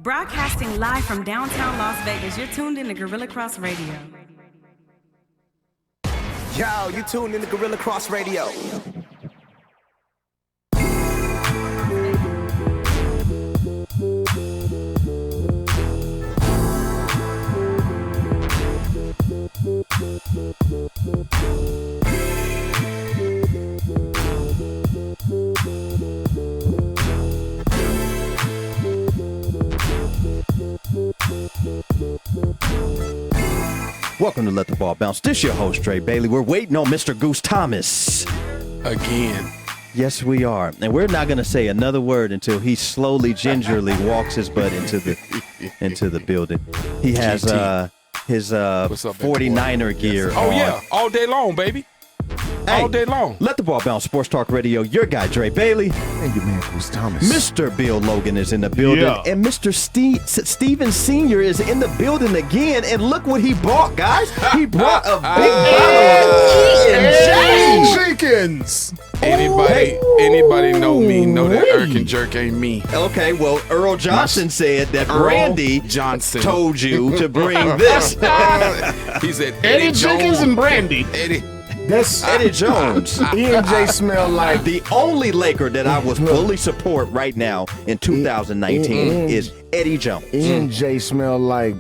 Broadcasting live from downtown Las Vegas, you're tuned in to Gorilla Cross Radio. Yo, you tuned in to Gorilla Cross Radio. Welcome to Let the Ball Bounce. This your host, Dre Bailey. We're waiting on Mr. Goose Thomas. Again. Yes, we are. And we're not going to say another word until he slowly, gingerly walks his butt into the building. He has his 49er gear Oh, on. yeah. All day long, baby. Hey, all day long. Let the Ball Bounce Sports Talk Radio. Your guy, Dre Bailey. And your man, Goose Thomas. Mr. Bill Logan is in the building. Yeah. And Mr. Steven Sr. is in the building again. And look what he brought, guys. He brought a big bottle of E&J. Jenkins. Anybody know me, know that Irk and Jerk ain't me. Okay, well, Earl Johnson said that Brandy Johnson told you to bring this. He said Eddie Jenkins and Brandy. That's Eddie Jones. E&J smell like The only Laker that I would fully support right now in 2019 is Eddie Jones. E&J smell like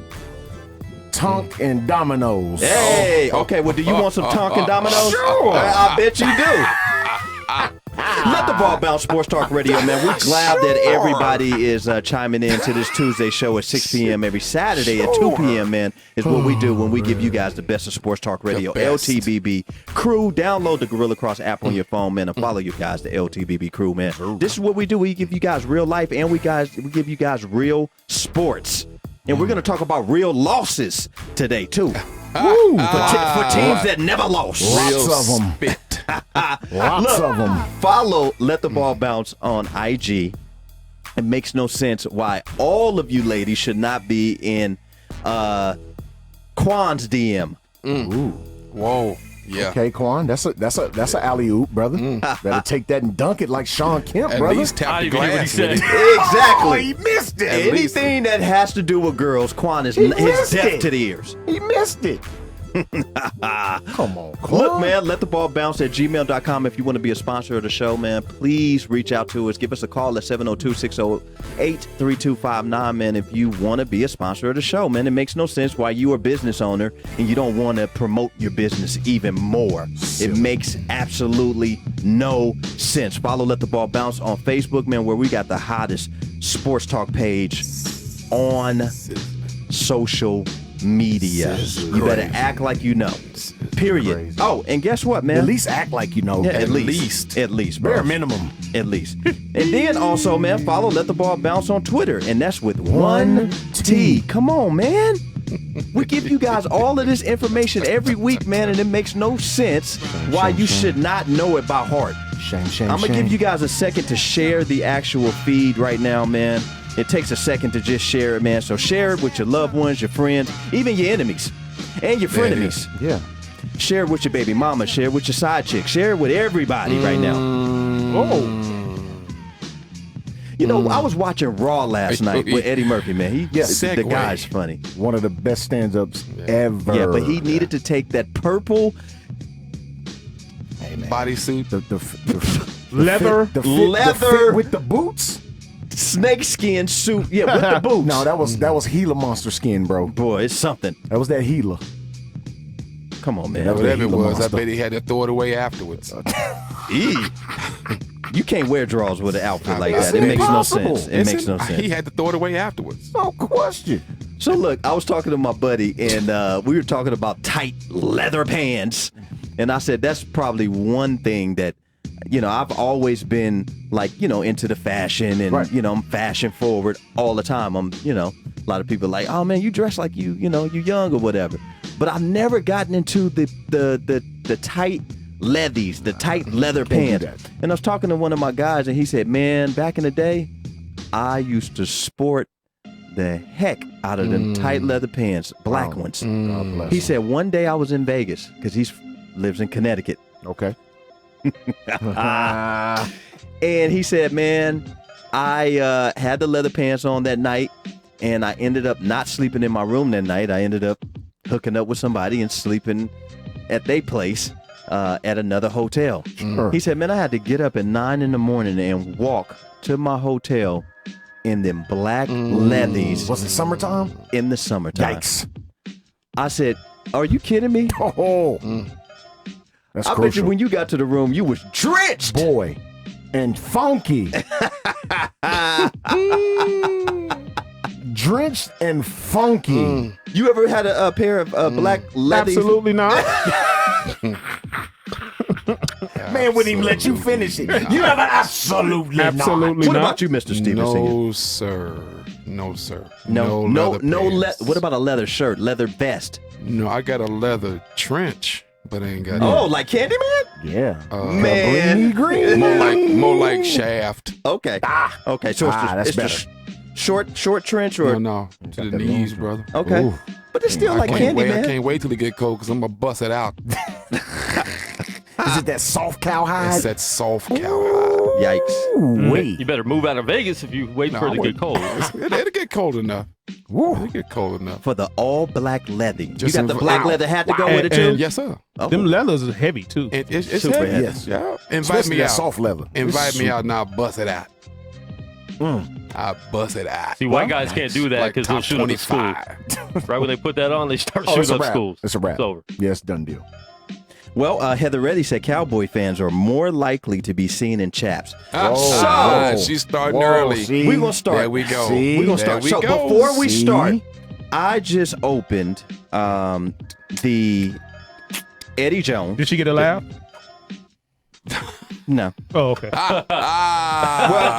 Tonk and Dominoes. Hey, okay, well, do you want some Tonkin Dominoes? Sure. I bet you do. Let the Ball Bounce Sports Talk Radio, man. We're glad that everybody is chiming in to this Tuesday show at 6 p.m. every Saturday at 2 p.m., man, is what we do when we give you guys the best of Sports Talk Radio. LTBB Crew. Download the Gorilla Cross app on your phone, man, and follow you guys, the LTBB Crew, man. This is what we do. We give you guys real life, and we give you guys real sports. And we're going to talk about real losses today, too. For teams that never lost. Lots of them. Lots of them. Follow Let the Ball Bounce on IG. It makes no sense why all of you ladies should not be in Quan's DM. Ooh. Whoa. Yeah. Okay, Quan, that's a alley-oop, brother. Better take that and dunk it like Sean Kemp, At brother. least tap the glass with it. Exactly. He missed it. Anything that has to do with girls, Quan is deaf to the ears. He missed it. Come on, Quan. Look, man, let the ball bounce at gmail.com. If you want to be a sponsor of the show, man, please reach out to us. Give us a call at 702-608-3259, man, if you want to be a sponsor of the show, man. It makes no sense why you are a business owner and you don't want to promote your business even more. It makes absolutely no sense. Follow Let the Ball Bounce on Facebook, man, where we got the hottest sports talk page on social media. You better act like you know. Period. Crazy. Oh, and guess what, man? At least act like you know. Yeah, at least, bro. Bare minimum. At least. And then also, man, follow Let the Ball Bounce on Twitter, and that's with one T. Come on, man. We give you guys all of this information every week, man, and it makes no sense why you should not know it by heart. Shame. I'm going to give you guys a second to share the actual feed right now, man. It takes a second to just share it, man. So share it with your loved ones, your friends, even your enemies, and your frenemies. Yeah. Share it with your baby mama. Share it with your side chick. Share it with everybody right now. You know, I was watching Raw last night with Eddie Murphy, man. The guy's funny. One of the best stand-ups ever. Yeah, but he needed to take that purple Bodysuit. The leather. The fit with the boots. snakeskin suit. Yeah, with the boots. No, that was Gila monster skin, bro. Boy, it's something. That was that Gila. Come on, man. That was Whatever it Gila was, I monster. bet he had to throw it away afterwards. You can't wear drawers with an outfit like It's that. It makes no impossible. sense. It makes no sense. He had to throw it away afterwards. No question. So look, I was talking to my buddy, and we were talking about tight leather pants, and I said that's probably one thing that, you know, I've always been like, you know, into the fashion, and Right. you know, I'm fashion forward all the time. I'm, you know, a lot of people are like, oh man, you dress like you know, you young or whatever. But I've never gotten into the tight leathies, the tight leather pants. And I was talking to one of my guys, and he said, man, back in the day, I used to sport the heck out of them tight leather pants, black ones. God bless He him. said one day I was in Vegas because he lives in Connecticut. Okay. And he said, man, I had the leather pants on that night, and I ended up not sleeping in my room that night. I ended up hooking up with somebody and sleeping at their place at another hotel. He said, man, I had to get up at 9 in the morning and walk to my hotel in them black leathies. Was it summertime? In the summertime. Yikes. I said, are you kidding me? Oh. That's I crucial. bet you when you got to the room, you was drenched. Boy. And funky. Drenched and funky. You ever had a pair of black leathies? Absolutely not. Man wouldn't even let you finish it. You ever absolutely not. Absolutely What not. about you, Mr. Stevenson? No, sir. No, sir. No. leather pants. What about a leather shirt, leather vest? No, I got a leather trench, but I ain't got Oh, like Candyman? Yeah. Man. Green. more like Shaft. Okay. Okay. So that's it's better. short trench or No, to the knees, brother. okay. Ooh. But it's still like I Candyman. can't wait till it get cold because I'm gonna bust it out. Is it that soft cowhide? It's that soft cow. Yikes. Wait. You better move out of Vegas if you wait for it to get cold. It'll get cold enough. It'll get cold enough. For the all black leather. You Just got the in- black Wow. leather hat to go Wow. with it too? And- Yes, sir. Oh. Them leathers is heavy too. It's Super heavy. heavy. Yes. Yeah. Invite Especially me that out. soft leather. Invite me out and I'll bust it out. Mm. I'll bust it out. See, white guys can't do that Like because they'll top shoot up the school. 25. Right when they put that on, they start Oh, it's shooting a up wrap. schools. It's a wrap. It's over. Yes, done deal. Well, Heather Reddy said Cowboy fans are more likely to be seen in chaps. So she's starting early. See? We're going to start. There we go. See? We're going to There start. we So go. before we See? start, I just opened the Eddie Jones. Did she get a laugh? No. Oh, okay. Well,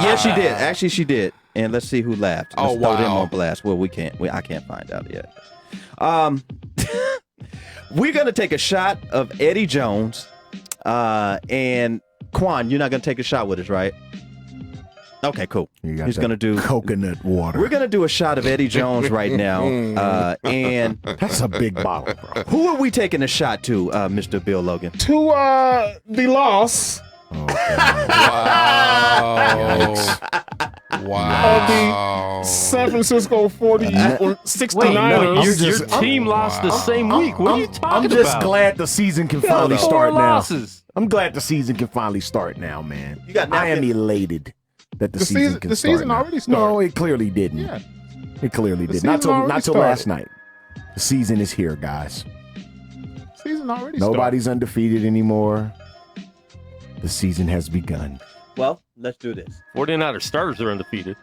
yes, she did. Actually, she did. And let's see who laughed. Let's Oh, throw them wow. on blast. Well, I can't find out yet. We're going to take a shot of Eddie Jones. And Quan, you're not going to take a shot with us, right? Okay, cool. You got He's that going to do coconut water. We're going to do a shot of Eddie Jones right now. And That's a big bottle, bro. who are we taking a shot to, Mr. Bill Logan? To the loss Wow. of the San Francisco 69ers. Your team lost the same week. What are you talking I'm just about? glad the season can finally Four start now. losses. I'm glad the season can finally start now, man. You got I am napkin? elated that the season season- can the start season now. already started. No, it clearly didn't. Yeah. It clearly The did. Not season till already last started. night. The season is here, guys. Season already Nobody's undefeated anymore. The season has begun. Well, let's do this. 49ers starters are undefeated.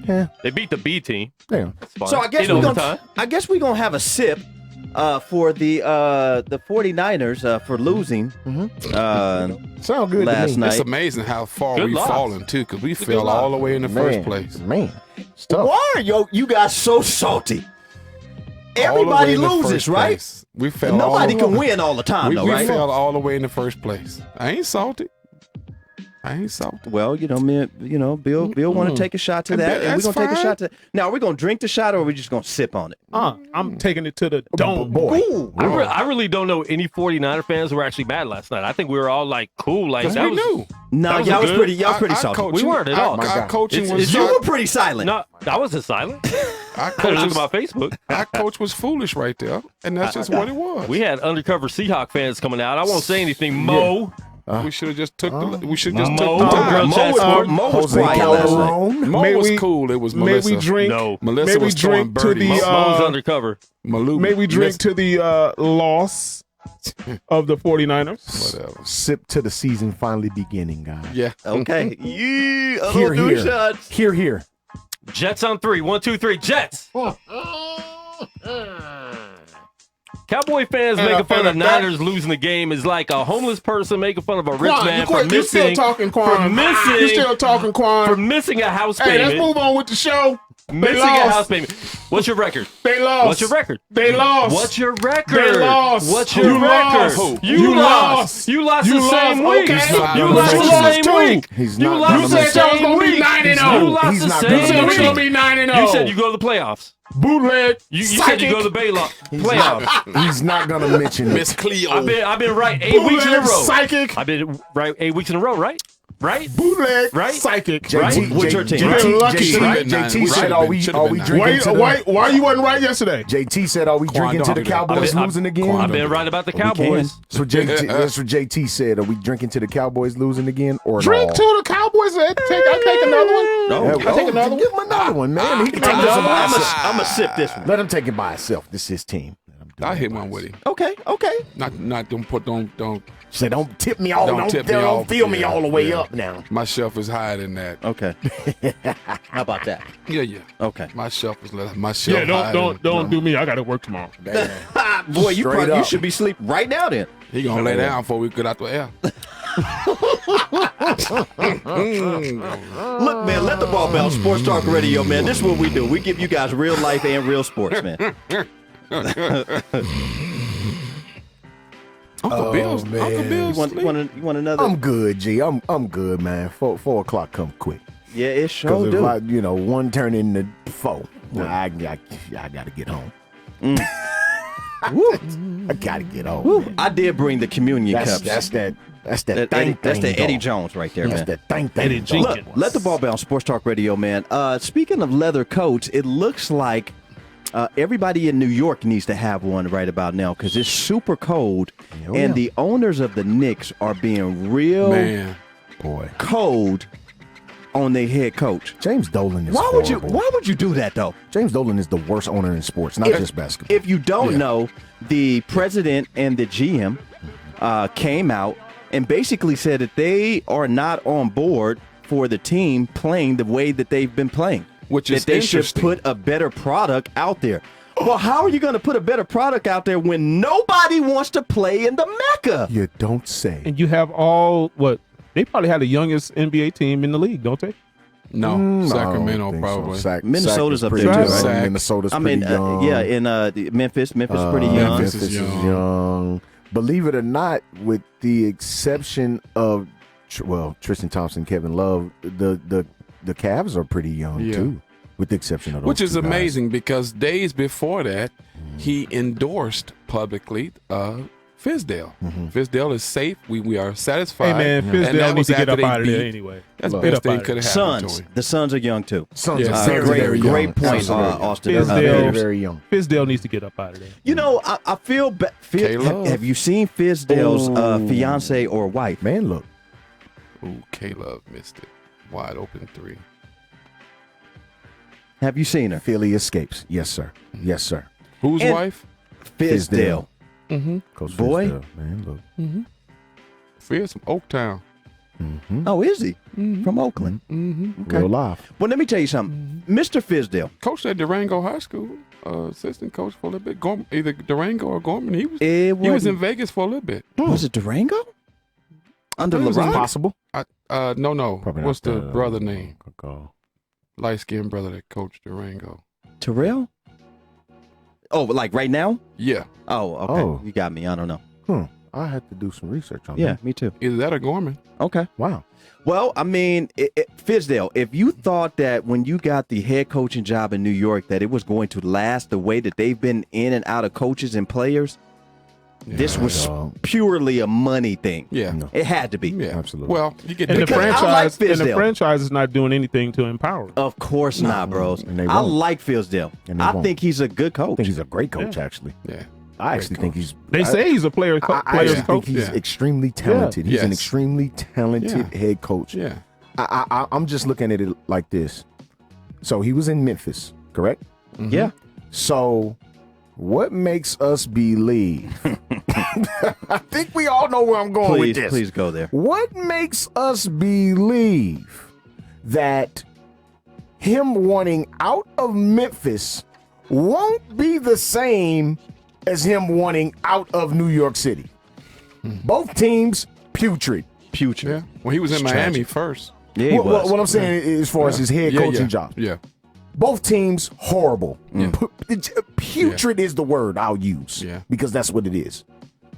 Yeah. They beat the B team. Yeah. That's fine. So I guess In we're overtime. gonna have a sip for the 49ers for losing Sound good last to me. night. It's amazing how far Good we've loss. fallen, too, because we It's a fell good loss. all the way in the first place. Man. It's tough. Why are you guys so salty? All the way Everybody in the loses, first right? place. We fell Nobody all can the win all the time, we, though, we right? fell all the way in the first place. I ain't salty. Well, Bill want to take a shot to that, and we're That's gonna take a fine. shot to. Now, are we gonna drink the shot, or are we just gonna sip on it? I'm taking it to the dome. Boy. I really don't know any 49er fans who were actually mad last night. I think we were all like cool. Like Because that we was knew. No, That was y'all was good. pretty. Y'all was pretty Our salty. coaching- We weren't at all. Our coaching It's- was You were pretty silent. No, I wasn't silent. our Could look coach at my Facebook. our coach was foolish right there, and that's just what it was. We had undercover Seahawk fans coming out. I won't say anything. Mo, We should have just took the. We should just took Mo, the girl time. chat sport. Mo was Jose quiet last night. Calderon. Mo May was we- cool. It was May Melissa. we drink? No. Melissa May we was throwing drink to birdies. the Mo's undercover. Malou. May we drink to the loss of the 49ers? Whatever. Sip to the season finally beginning, guys. Yeah. Okay. Yeah. Here, do here. shots. Here. Jets on 3. 1, 2, 3. Jets. Cowboy fans making fun of Niners losing the game is like a homeless person making fun of a rich man for you still missing talking, Quan. for missing- You still talking, Quan. for missing a house Hey, let's payment. move on with the show. Missing lost. a house payment. What's your record? They lost. What's your record? They lost. What's your record? They lost. What's your You record? lost. You You lost. lost. You lost You the same lost. week. Okay. You Who lost the lost same too? week. He's You not lost gonna the You said y'all was same gonna be week. 9-0. You lost He's the not same gonna You said be we're gonna week. be 9-0. You said you go to the playoffs. Bootleg. You said you go to the playoffs. He's not gonna mention Miss it. Cleo. I've been right 8 weeks in a row. Psychic. I've been right 8 weeks in a row, right? right? Bootleg, Right? Psychic. JT, What's your team? JT, lucky. JT said, "Are we drinking to the?" Why you wasn't right yesterday? JT said, "Are we drinking to the Cowboys losing again?" I've been right about the Cowboys. That's what JT said. Are we drinking to the Cowboys losing again or Drink no? to the Cowboys. I take another one. I take another one. Give him another one, man. He can take this one by himself. I'm going to sip this one. Let him take it by himself. This is his team. I hit one with him. Okay. Not don't. Say, don't tip me all. Don't tip me off. Feel me Yeah, all the way yeah. up now. My shelf is higher than that. Okay. How about that? Yeah. Okay. My shelf is my shelf. Yeah, higher don't do me. I got to work tomorrow. Boy, you Straight you up. should be sleeping right now then. He gonna lay down before we get out the air. Look, man, let the ball bounce. Sports Talk Radio, man. This is what we do. We give you guys real life and real sports, man. Uncle Bill's. man. Uncle Bill's. You want another? I'm good, G. I'm good, man. 4 o'clock come quick. Yeah, it sure Because if do. one turn into 4, I got to get home. I got to get home. man. I did bring the communion cups. That's that That's thing. the Eddie dog. Jones right there, That's man. that thing. Eddie dog. Jenkins. Look, let the ball bounce. Sports Talk Radio, man. Speaking of leather coats, it looks like everybody in New York needs to have one right about now because it's super cold, and the owners of the Knicks are being real Boy. cold on their head coach. James Dolan is Why horrible. would you do that though? James Dolan is the worst owner in sports, not just basketball. If you don't know, the president and the GM came out and basically said that they are not on board for the team playing the way that they've been playing. Which is that they should interesting. put a better product out there. Well, how are you going to put a better product out there when nobody wants to play in the Mecca? You don't say. And you have they probably had the youngest NBA team in the league, don't they? No, I Sacramento don't think probably. So. Minnesota's Sac up is there pretty too, young. right? Minnesota's I mean, pretty young. in Memphis is pretty young. Memphis is young. Believe it or not, with the exception of Tristan Thompson, Kevin Love, the Cavs are pretty young too, with the exception of those Which is two guys. amazing because days before that, he endorsed publicly Fizdale. Fizdale is safe. We are satisfied. Hey, man, And Fizdale that needs was to get after up they out of there beat- anyway. That's the Get best up thing out of could have there. happened Sons. to him. The Sons are young too. Sons Yeah. are very, Great- very great young. point, Absolutely. Austin. Fizdale. Very, very young. Fizdale needs to get up out of there. You know, I feel bad. K-Love. Have you seen Fizdale's fiance or wife? Man, look. Ooh, K-Love missed it. Wide open 3. Have you seen her? Philly escapes. Yes, sir. Yes, sir. Whose And- wife? Fizdale. Coach Boy. Fizdale, man, look. Fizz from Oaktown. Oh, is he? From Oakland. Okay. Real live. Well, let me tell you something. Mr. Fizdale. Coached at Durango High School. Assistant coach for a little bit. Either Durango or Gorman. He was It he was in wasn't- Vegas for a little bit. Was it Durango? Under It was LeBron? Possible. No. Probably What's not the brother name? Go. Light-skinned brother that coached Durango. Terrell? Oh, like right now? Yeah. Oh, okay. Oh. You got me. I don't know. I had to do some research on Yeah, that. me too. Either that or Gorman. Okay. Wow. Well, I mean, Fizdale, if you thought that when you got the head coaching job in New York that it was going to last the way that they've been in and out of coaches and players, this was purely a money thing. Yeah. No. It had to be. Yeah. Absolutely. Well, you get And the Because I like franchise Fizdale. is not doing anything to empower him. Of course not, bros. and they I won't. like Fizdale. And they I won't. think he's a good I coach. think he's a great coach, actually. Yeah. I actually think he's. They say he's a player's I player's actually coach. think he's Yeah. extremely talented. He's an Yes. extremely talented Yeah. head coach. Yeah. I'm just looking at it like this. So he was in Memphis, correct? Yeah. So what makes us believe? I think we all know where I'm going with this. Please go there. What makes us believe that him wanting out of Memphis won't be the same as him wanting out of New York City? Both teams putrid. Yeah. Well, he was in It's Miami tragic. first. Yeah, he was. What I'm saying as far as his head coaching job. Yeah. Both teams horrible. Putrid is the word I'll use. Yeah. Because that's what it is.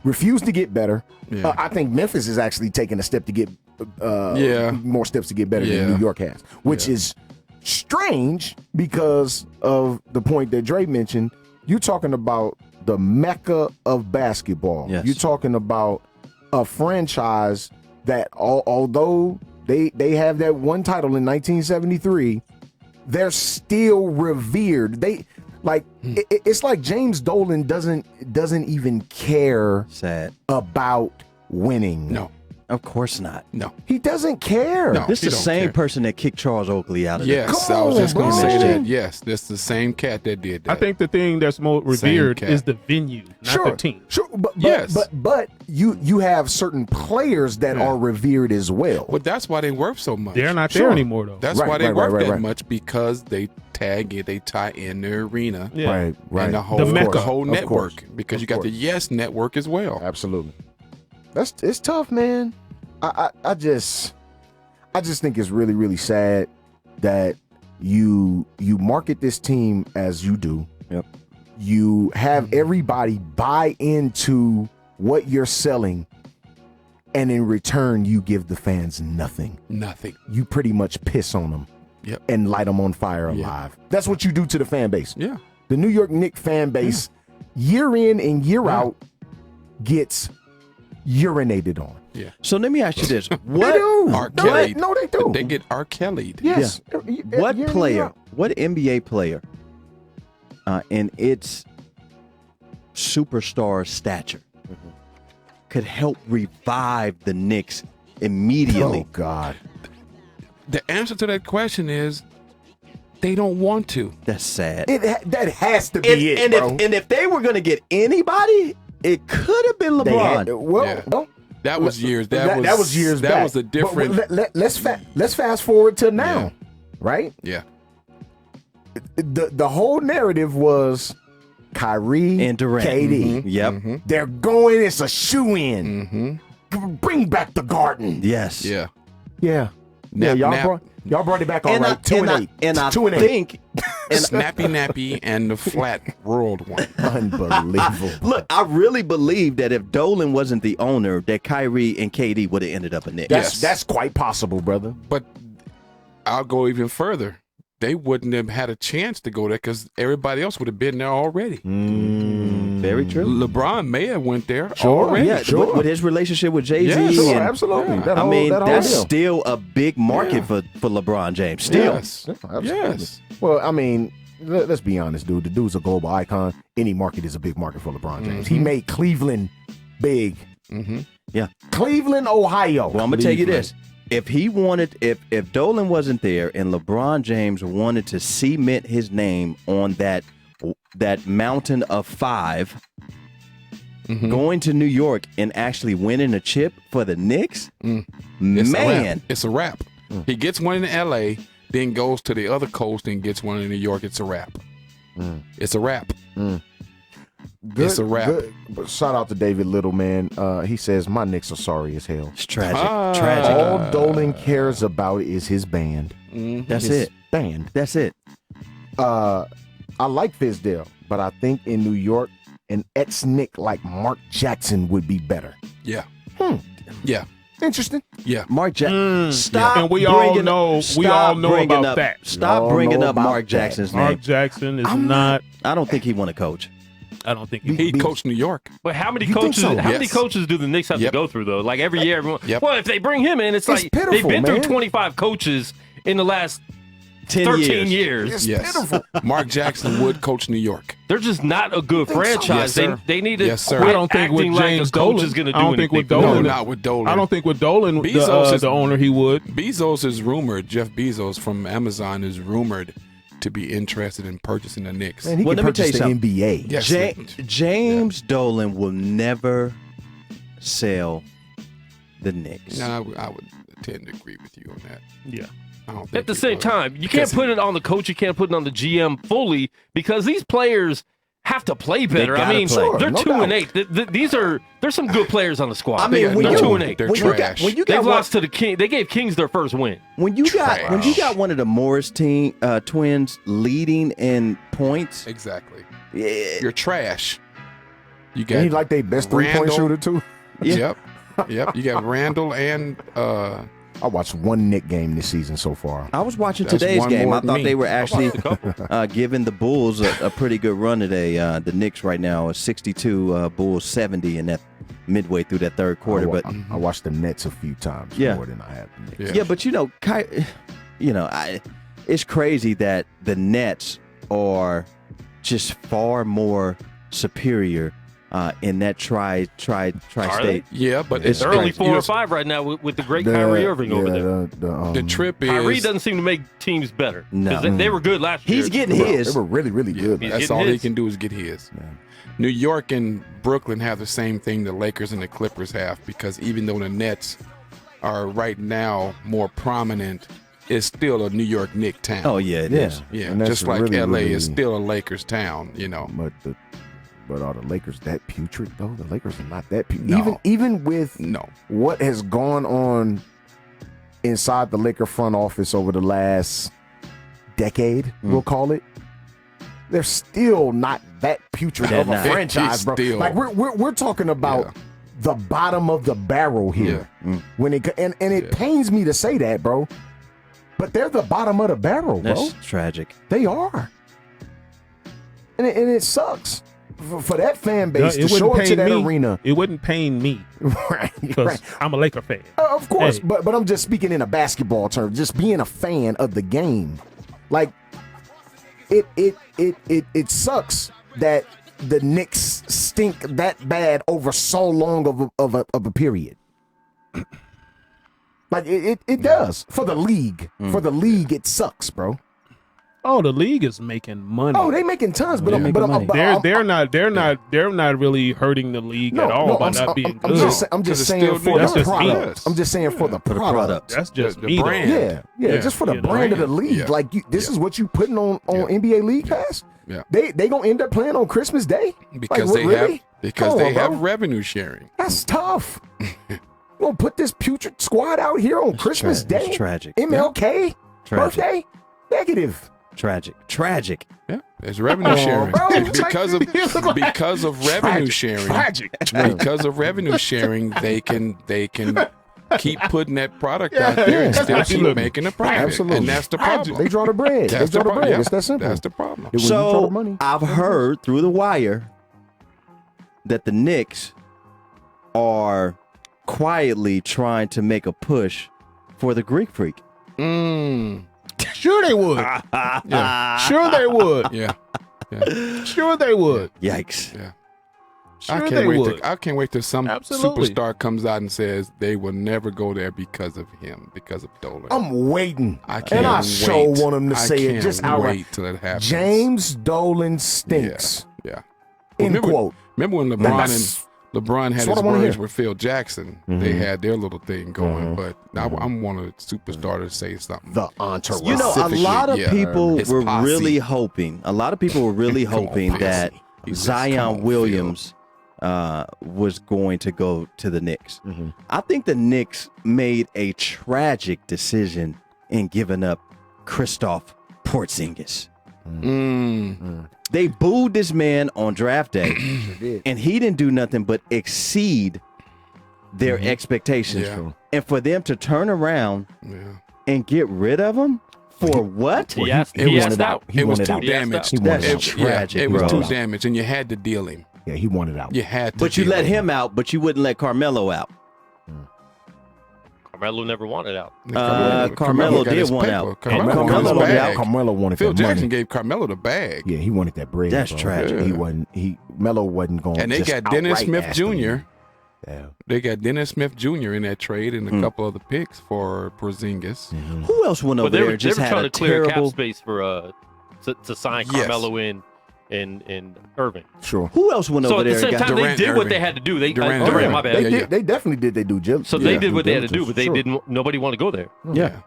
Refuse to get better. Yeah. I think Memphis is actually taking a step to get Yeah. more steps to get better Yeah. than New York has, which is strange because of the point that Dre mentioned. You're talking about the mecca of basketball. Yes. You're talking about a franchise that although They have that one title in 1973. They're still revered. It's like James Dolan doesn't even care Sad. about winning. No. Of course not. No. He doesn't care. No. This he is the don't same care. person that kicked Charles Oakley out of there. Yes, Come I was just on, going to say bro. that. Yes, that's the same cat that did that. I think the thing that's more revered cat. is the venue, not the team. Sure, but Yes. but you have certain players that are revered as well. But that's why they worth so much. They're not there anymore, though. That's Right, why they right, worth right, that right. much, because they tag it, they tie in the arena Yeah. Right. and the whole, The Mecca. whole Of network. course. Because you Of got the course. Yes Network as well. Absolutely. It's tough, man. I just think it's really, really sad that you market this team as you do. Yep. You have everybody buy into what you're selling, and in return, you give the fans nothing. Nothing. You pretty much piss on them Yep. and light them on fire alive. That's what you do to the fan base. Yeah. The New York Knicks fan base, year in and year out, gets urinated on. Yeah. So let me ask you this: They what do. R. No, Kelly. no, they do. They get R. Kelly'd. Yes. what Year in, year player, out. what NBA player, in its superstar stature, could help revive the Knicks immediately? Oh God. The answer to that question is they don't want to. That's sad. That has to be it, bro. If they were going to get anybody, it could have been They LeBron. had- well, Yeah. well, That was years. that was years back. That was a But different. let's fast forward to now, right? Yeah. The whole narrative was Kyrie And Durant. KD. Yep. They're going. It's a shoe in. Bring back the Garden. Yes. Yeah. Yeah. Nap, Y'all nap. brought it back all And right. I, 2 and and I, 8. and I 2 and 8. think, Snappy Nappy and the flat world one. Unbelievable. look, I really believe that if Dolan wasn't the owner, that Kyrie and KD would have ended up a Knicks. Yes. That's quite possible, brother. But I'll go even further. They wouldn't have had a chance to go there because everybody else would have been there already. Very true. LeBron may have went there Sure, already. Yeah, Sure. with his relationship with Jay-Z. Yeah, Sure, and, absolutely. That I whole- mean, that whole that's deal. still a big market for LeBron James. Still. Yes. Absolutely. Yes. Well, I mean, let's be honest, dude. The dude's a global icon. Any market is a big market for LeBron James. He made Cleveland big. Mm-hmm. Yeah. Cleveland, Ohio. Well, I'm gonna tell you this: if he wanted, if Dolan wasn't there and LeBron James wanted to cement his name on that mountain of 5, going to New York and actually winning a chip for the Knicks, It's man, a wrap. He gets one in L.A., then goes to the other coast and gets one in New York. It's a wrap. It's a wrap. Good, it's a wrap. good. But shout out to David Little, man. He says, my Knicks are sorry as hell. it's tragic. Ah. Tragic. All Dolan cares about is his band. That's His it. Band. That's it. I like Fizdale, but I think in New York, an ex-Knick like Mark Jackson would be better. Yeah. Yeah. Interesting. Yeah. Mark Jackson. Stop. And we all bringing know- up, we all stop know bringing about up, that. Stop All bringing know up about Mark that. Jackson's Mark name. Jackson is not. I don't think he want to coach. I don't think He coached New York. But how many You think coaches? so? How many Yes. coaches do the Knicks have Yep. to go through though? Like every year, everyone. Yep. Well, if they bring him in, it's like pitiful, they've been man. through 25 coaches in the last 10 13 years. years. It's Yes. pitiful. Mark Jackson would coach New York. They're just not a good Think so? franchise. Yes, sir. They need to. Yes, sir. quit I don't think with acting like James a coach Dolan is going to do I don't think anything with for them. Dolan. No, not with Dolan. I don't think with Dolan, Bezos is- the owner, he would. Bezos is rumored, Jeff Bezos from Amazon is rumored to be interested in purchasing the Knicks. Man, he Well, can let me tell purchase you the something. NBA. Yes. James Dolan will never sell the Knicks. No, I would tend to agree with you on that. Yeah. I don't think At the he same would. time, you can't Because put it on the coach. You can't put it on the GM fully because these players have to play better. I gotta mean, play. they're No 2 and 8. There's some good players on the squad. I mean, when they're you- 2 and 8. They're when you got- trash. when you got They've one- lost to the King. They gave Kings their first win. when you got one of the Morris twins leading in points, Exactly. yeah, You're trash. You And got he like their best three-point Randall. shooter, too. Yep. Yep. You got Randall and I watched one Knick game this season so far. I was watching That's today's one game. more I than thought me. they were actually giving the Bulls a pretty good run today. The Knicks right now are 62, Bulls 70 in midway through that third quarter. But I watched the Nets a few times more than I have the Knicks. yeah, but it's crazy that the Nets are just far more superior in that tri-state. Yeah, but it's early 4 or 5 right now with the great Kyrie Irving over there. The trip is Kyrie doesn't seem to make teams better. No. They were good last year. He's getting his. They were really, really good. That's all he can do is get his. Yeah. New York and Brooklyn have the same thing the Lakers and the Clippers have, because even though the Nets are right now more prominent, it's still a New York Knicks town. Oh, yeah, it is. Yeah, And that's just like really, L.A. really- is still a Lakers town, But are the Lakers that putrid though? The Lakers are not that putrid. No. Even with No. what has gone on inside the Laker front office over the last decade, we'll call it, they're still not that putrid They're of a not. franchise, It's bro. still- Like we're talking about the bottom of the barrel here. When it and it pains me to say that, bro. But they're the bottom of the barrel, bro. That's tragic. They are. And it sucks for that fan base to It show wouldn't up to pain that me. arena. It wouldn't pain me Right. because I'm a Laker fan. Of course, Hey. but I'm just speaking in a basketball term, just being a fan of the game. Like it sucks that the Knicks stink that bad over so long of a period. Like it does for the league. For the league, it sucks, bro. Oh, the league is making money. Oh, they making tons, but Yeah. They're not really hurting the league at all by not being good. I'm just it's saying still for That's the just product. us. I'm just saying for the product. That's just the me, though. brand. Yeah, just for the you know, brand of the league. Yeah. Like this Yeah. is what you putting on NBA League Pass. Yeah. They gonna end up playing on Christmas Day Because like, they Come on, have bro. revenue sharing. That's tough. You gonna put this putrid squad out here on Christmas Day? It's tragic. MLK Tragic. birthday? Negative. Tragic. Yeah, there's revenue sharing bro. because of revenue sharing. Tragic. Because of revenue sharing, they can keep putting that product out there and still keep Absolutely. making a profit. Absolutely. And that's the problem. They draw the bread. That's they draw the pro- bread. yeah, It's that simple. That's the problem. When you draw the So money. I've heard through the wire that the Knicks are quietly trying to make a push for the Greek Freak. Sure they would. Yeah. Sure they would. Yeah. Sure they would. Yikes. Yeah. Sure they would. I can't wait till some Absolutely. superstar comes out and says they will never go there because of him, because of Dolan. I'm waiting. I can't and I wait. sure want him to I say it can't just outright. wait till it happens. James Dolan stinks. Yeah. End quote. Remember when That's LeBron had what his I wanna words hear. with Phil Jackson? They had their little thing going, but I'm one of the superstars to say something. The entourage. You know, a Specifically, lot of yeah, people his were posse. really hoping. A lot of people were really Come on, hoping posse. that He's just, come Zion on, Williams was going to go to the Knicks. Mm-hmm. I think the Knicks made a tragic decision in giving up Christoph Porzingis. They booed this man on draft day, and he didn't do nothing but exceed their expectations. Yeah. And for them to turn around Yeah. and get rid of him for what? He asked wanted out. He It was wanted too out. damaged. He wanted That's out. tragic, It was bro. too damaged, and you had to deal him. Yeah, he wanted out. You had to. But you deal let him out, but you wouldn't let Carmelo out. Carmelo never wanted out. Carmelo got did his want paper. out. Carmelo Carmelo got his wanted bag. out. Carmelo wanted Phil that Jackson money. gave Carmelo the bag. Yeah, he wanted that bread. That's bro. tragic. Melo wasn't going. And they just got Dennis outright Smith ask him. Jr. Yeah. They got Dennis Smith Jr. in that trade and a couple other picks for Porzingis. Who else went over But they there were, and they just were had trying a to clear cap terrible? space for to sign Yes. Carmelo in Irving. Sure. Who else went So over at the there same and got time, Durant they did what Irving. they had to do. They Durant Durant, Irving. my bad. They Yeah, did. yeah. They definitely did. They do. So they did what they had to do, diligence, but they sure. didn't. Nobody wanted to go there. Yeah.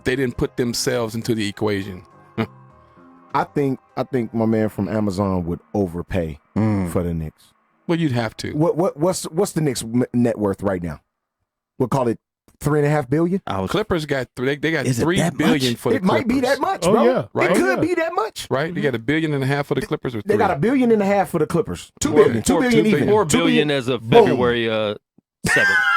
They didn't put themselves into the equation. I think my man from Amazon would overpay for the Knicks. Well, you'd have to. What's the Knicks net worth right now? We'll call it $3.5 billion. Clippers Got they got Is it $3 that billion much? for the It might be Clippers. that much, Oh, bro. yeah. Right. It could Oh, be that much. Right? They got $1.5 billion for the Clippers or They three. got $1.5 billion for the Clippers. $2 billion. Or $2 billion $2 even. billion. $4 $2 billion as of Boom. February 7th.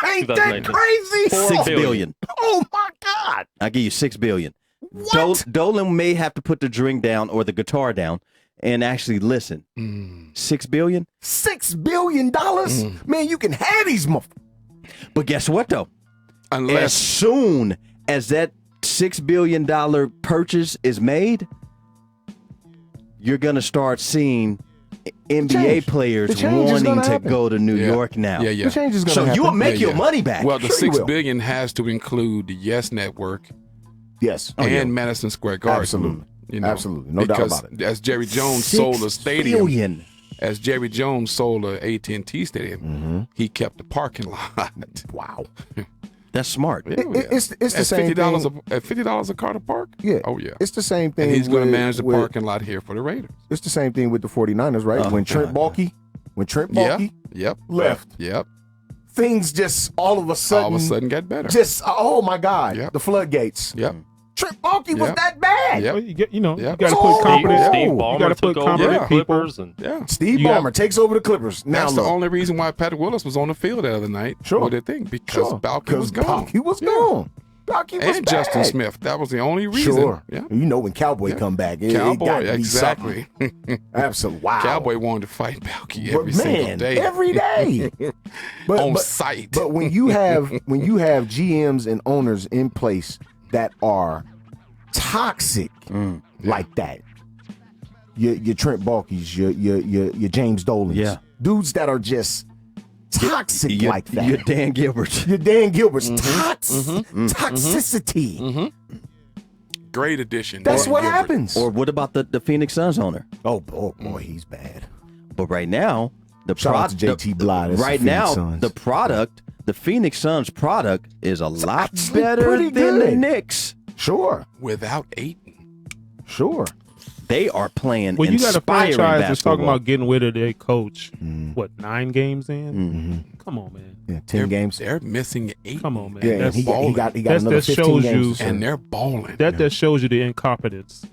Ain't that 2019. crazy? 6 billion. billion. Oh my God. I give you $6 billion. What? Dolan may have to put the drink down or the guitar down and actually listen. $6 billion? $6 billion? Man, you can have these motherfuckers. But guess what, though? As Unless soon as that $6 billion purchase is made, you're going to start seeing NBA change. players The change is wanting gonna to happen. go to New Yeah. York now. Yeah. The change is going to So happen. you'll make Yeah, your yeah. money back. well, the Sure you $6 will. billion has to include the Yes Network Yes. and Madison Square Garden. Absolutely. You know, Absolutely. No doubt because about it. As Jerry Jones $6 sold a stadium, billion. as Jerry Jones sold a AT&T stadium, he kept the parking lot. Wow. That's smart. It's the At same $50 thing. at $50 a car to park. Yeah. Oh yeah. It's the same thing. And he's going to with- manage the with- parking lot here for the Raiders. It's the same thing with the 49ers, right? Oh, when Trent Baalke Yeah. Yep. left, Yep. things just all of a sudden, All of a sudden got better. just oh my God, Yep. the floodgates. Yep. Trent Baalke was Yep. that bad. Yep. Well, you got Yep. to Oh, put confidence. Steve You Ballmer got to put took over confident the people. Clippers and Yeah. Steve You got- Ballmer takes over the Clippers. Now That's the look, only reason why Patrick Willis was on the field the other night. Sure. With that thing because sure, Balky was gone. Baalke was Yeah. gone. Baalke was And bad. Justin Smith. That was the only reason. Sure. Yeah. You know when Cowboy Yeah. come back, it Cowboy, got to be exactly. something. Absolutely. Wow. Cowboy wanted to fight Balky every But single man, day. every day. On site. But when you have GMs and owners in place that are toxic like that, your Trent Baalke's, your James Dolans, Yeah. dudes that are just toxic like that. You're Dan Gilbert. Your Dan Gilbert's toxicity. Great addition. That's Dan what Gilbert. happens. Or what about the Phoenix Suns owner? Oh boy, he's bad. But right now, the Shout out to JT Bly, that's right the Phoenix now, Suns. the product, the Phoenix Suns product is a lot actually better pretty than the good. Knicks. Sure, Without Aiton. sure. They are playing Well, you got a inspiring franchise that's talking basketball. about getting rid of their coach. What, 9 games in? Come on, man. Yeah, 10 games. They're missing Aiton. Come on, man. Yeah, and That's he got That's- another that 15 shows games. you- And they're balling. That just shows you the incompetence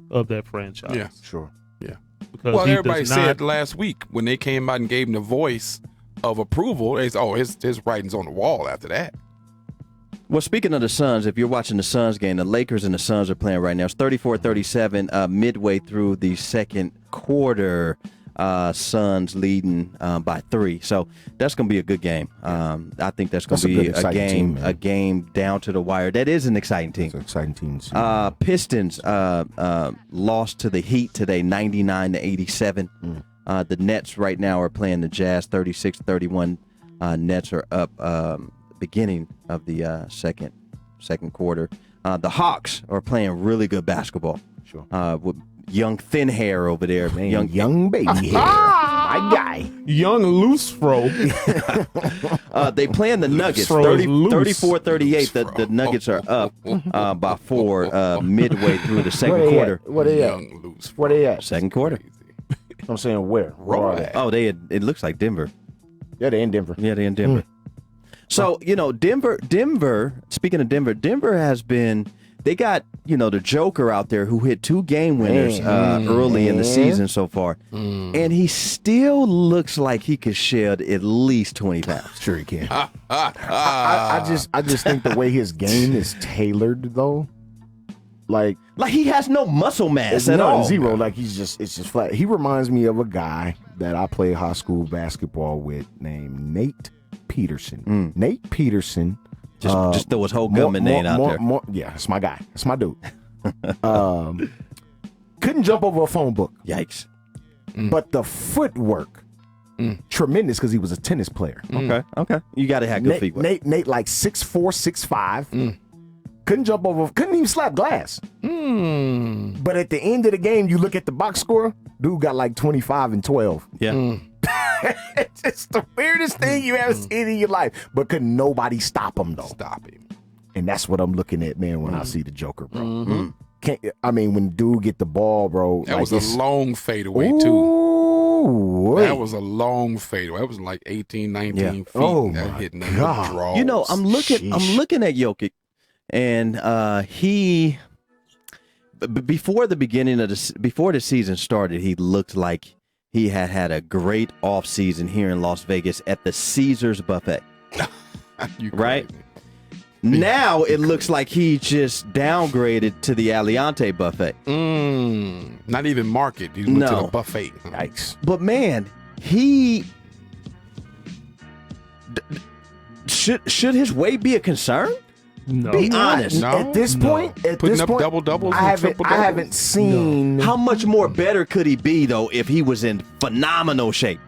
of that franchise. Yeah. Sure. Yeah. Because Well, he everybody does said not, last week when they came out and gave him the voice of approval, they said, his writing's on the wall after that. Well, speaking of the Suns, if you're watching the Suns game, the Lakers and the Suns are playing right now. It's 34-37 midway through the second quarter. Suns leading by 3. So that's going to be a good game. I think that's going That's to a be good, a exciting game, team, man. a game down to the wire. That is an exciting team. It's an exciting team. to see. Pistons lost to the Heat today, 99-87. The Nets right now are playing the Jazz, 36-31. Nets are up beginning of the second quarter. The Hawks are playing really good basketball. Sure. With young thin hair over there, Man, young baby hair. My guy. young loose fro. They playing the Nuggets, Throw is loose. 34-38. The Nuggets are up by 4 midway through the second quarter. Where they at? Young loose. Where they at? Second quarter. I'm saying where? Where are they? Oh, it looks like Denver. Yeah, they're in Denver. Yeah, they're in Denver. So, Denver, speaking of Denver has been, they got, the Joker out there who hit 2 game winners early in the season so far. And he still looks like he could shed at least 20 pounds. Sure he can. I just think the way his game is tailored though, like Like he has no muscle mass it's at not all. zero. Like it's just flat. He reminds me of a guy that I played high school basketball with named Nate Peterson. Nate Peterson. Just throw his whole government name out there. Yeah, that's my guy. That's my dude. Couldn't jump over a phone book, Yikes. but the footwork, tremendous because he was a tennis player. Okay. You got to have good feet. Nate like 6'4", 6'5". Couldn't jump over, couldn't even slap glass. But at the end of the game, you look at the box score, dude got like 25 and 12. Yeah. It's just the weirdest thing you ever seen in your life. But could nobody stop him, though? Stop him. And that's what I'm looking at, man, when I see the Joker, bro. When dude get the ball, bro. That like was a it's- long fadeaway, too. Ooh, wait. That was a long fadeaway. That was like 18, 19 feet. Oh, that my hit nothing God. but draws. I'm looking at Jokic, and he before the season started, he looked like he had a great off season here in Las Vegas at the Caesars buffet. You Right? crazy. Now it looks like he just downgraded to the Aliante buffet. Not even market. He went to the buffet. Yikes. But man, he should his weight be a concern? No. Be honest. No. At this point, Putting up double-doubles I and triple-doubles? haven't seen. How much more better could he be though if he was in phenomenal shape?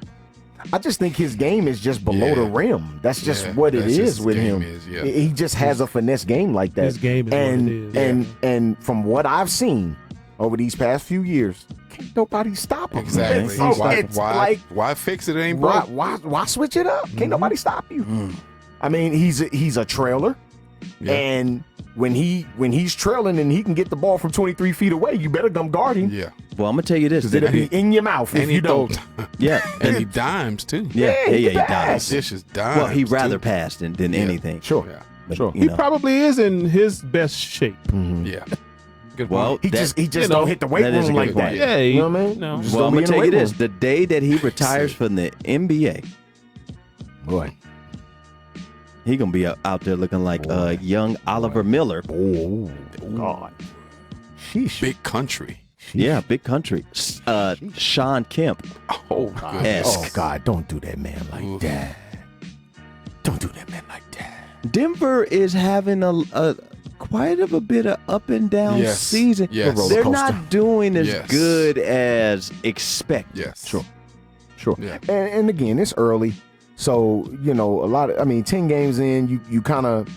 I just think his game is just below the rim. That's just what it that's is his with game him. is, yeah. He just has a finesse game like that. His game is what and, it is. And from what I've seen over these past few years, can't nobody stop him. Exactly. It's like, Why fix it? It ain't broke. why switch it up? Can't nobody stop you. I mean, he's a trailer, and when he's trailing and he can get the ball from 23 feet away, you better come guard him. Yeah. Well, I'm gonna tell you this. Because it'll be in your mouth if And you he don't. Yeah, And he dimes too. he pass. does. This is dimes. Well, he rather too. pass than anything. Sure. Yeah. But, Sure. you He know. probably is in his best shape. Yeah. Good Well, point. He that- just don't hit the weight that is a room good like that. point. Yeah, You know what I mean? no. Just Well, don't I'm be gonna in the tell you weight this: room. the day that he retires from the NBA, Boy. he gonna be out there looking like young Oliver Miller. Oh, God. Sheesh. Big country. Yeah, big country. Sean Kemp. Oh, goodness. esque. Oh, God, don't do that man like that. Don't do that man like that. Denver is having a quite of a bit of up and down Yes. season. Yes. roller They're coaster. not doing as Yes. good as expected. Yes. Sure. Yeah. And again, it's early. So, you know, 10 games in, you kind of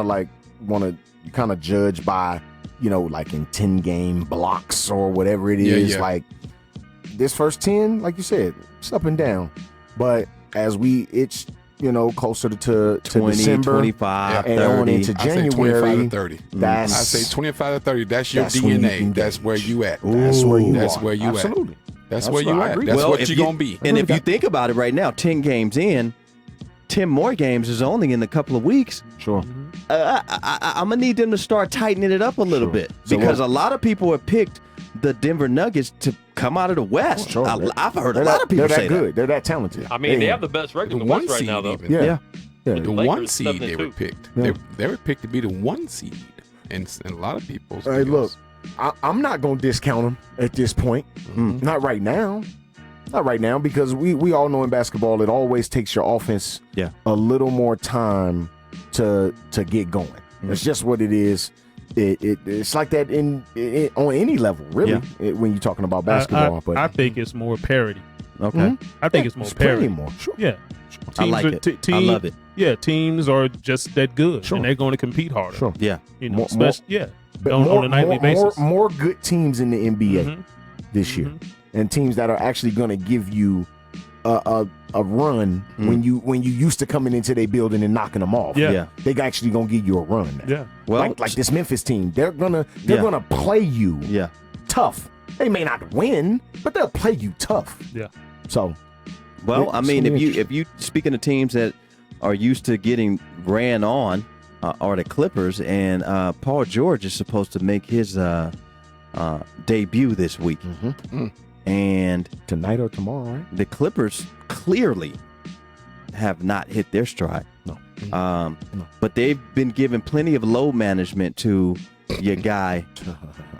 like you kind of judge by, you know, like in 10 game blocks or whatever it is. Yeah. Like this first 10, like you said, it's up and down. But as we itch, you know, closer to 20, December 25, and 30. on into I say 25 January, to 30. that's I say 25 to 30. That's your that's when you DNA. can That's gauge. where you at. That's where you That's are. where you at. Absolutely. That's That's where you what I at. agree. That's Well, what if you're you- going to be. And if you think about it right now, 10 games in, 10 more games is only in a couple of weeks. Sure. I'm going to need them to start tightening it up a little bit So because a lot of people have picked the Denver Nuggets to come out of the West. Sure. I've heard a They're lot that- of people they're say that that. good. They're that talented. I mean, they have the best record in The the one West right seed now, though. even. Yeah. The Lakers, one seed 7 they and were 2. picked. Yeah. They were picked to be the one seed. And a lot of people's Hey, look, deals. I'm not going to discount them at this point. Not right now. Not right now, because we all know in basketball it always takes your offense a little more time to get going. That's just what it is. It's like that in on any level, really, when you're talking about basketball. I think it's more parity. Okay. I think it's more It's plenty parity. more. Sure. Yeah. I like it. I love it. Yeah, teams are just that good, Sure. and they're going to compete harder. Sure. Yeah. You know, More- especially But on a nightly basis. More good teams in the NBA Mhm. this year, and teams that are actually going to give you a run when you used to coming into their building and knocking them off. Yeah. Yeah. They actually gonna give you a run. Now. Yeah. Well, like this Memphis team, they're gonna play you yeah. tough. They may not win, but they'll play you tough. Yeah. So, Well, Yeah, I mean, so if you speaking of teams that are used to getting ran on, are the Clippers, and Paul George is supposed to make his debut this week, and tonight or tomorrow, right? the Clippers clearly have not hit their stride. No. But they've been given plenty of load management to your guy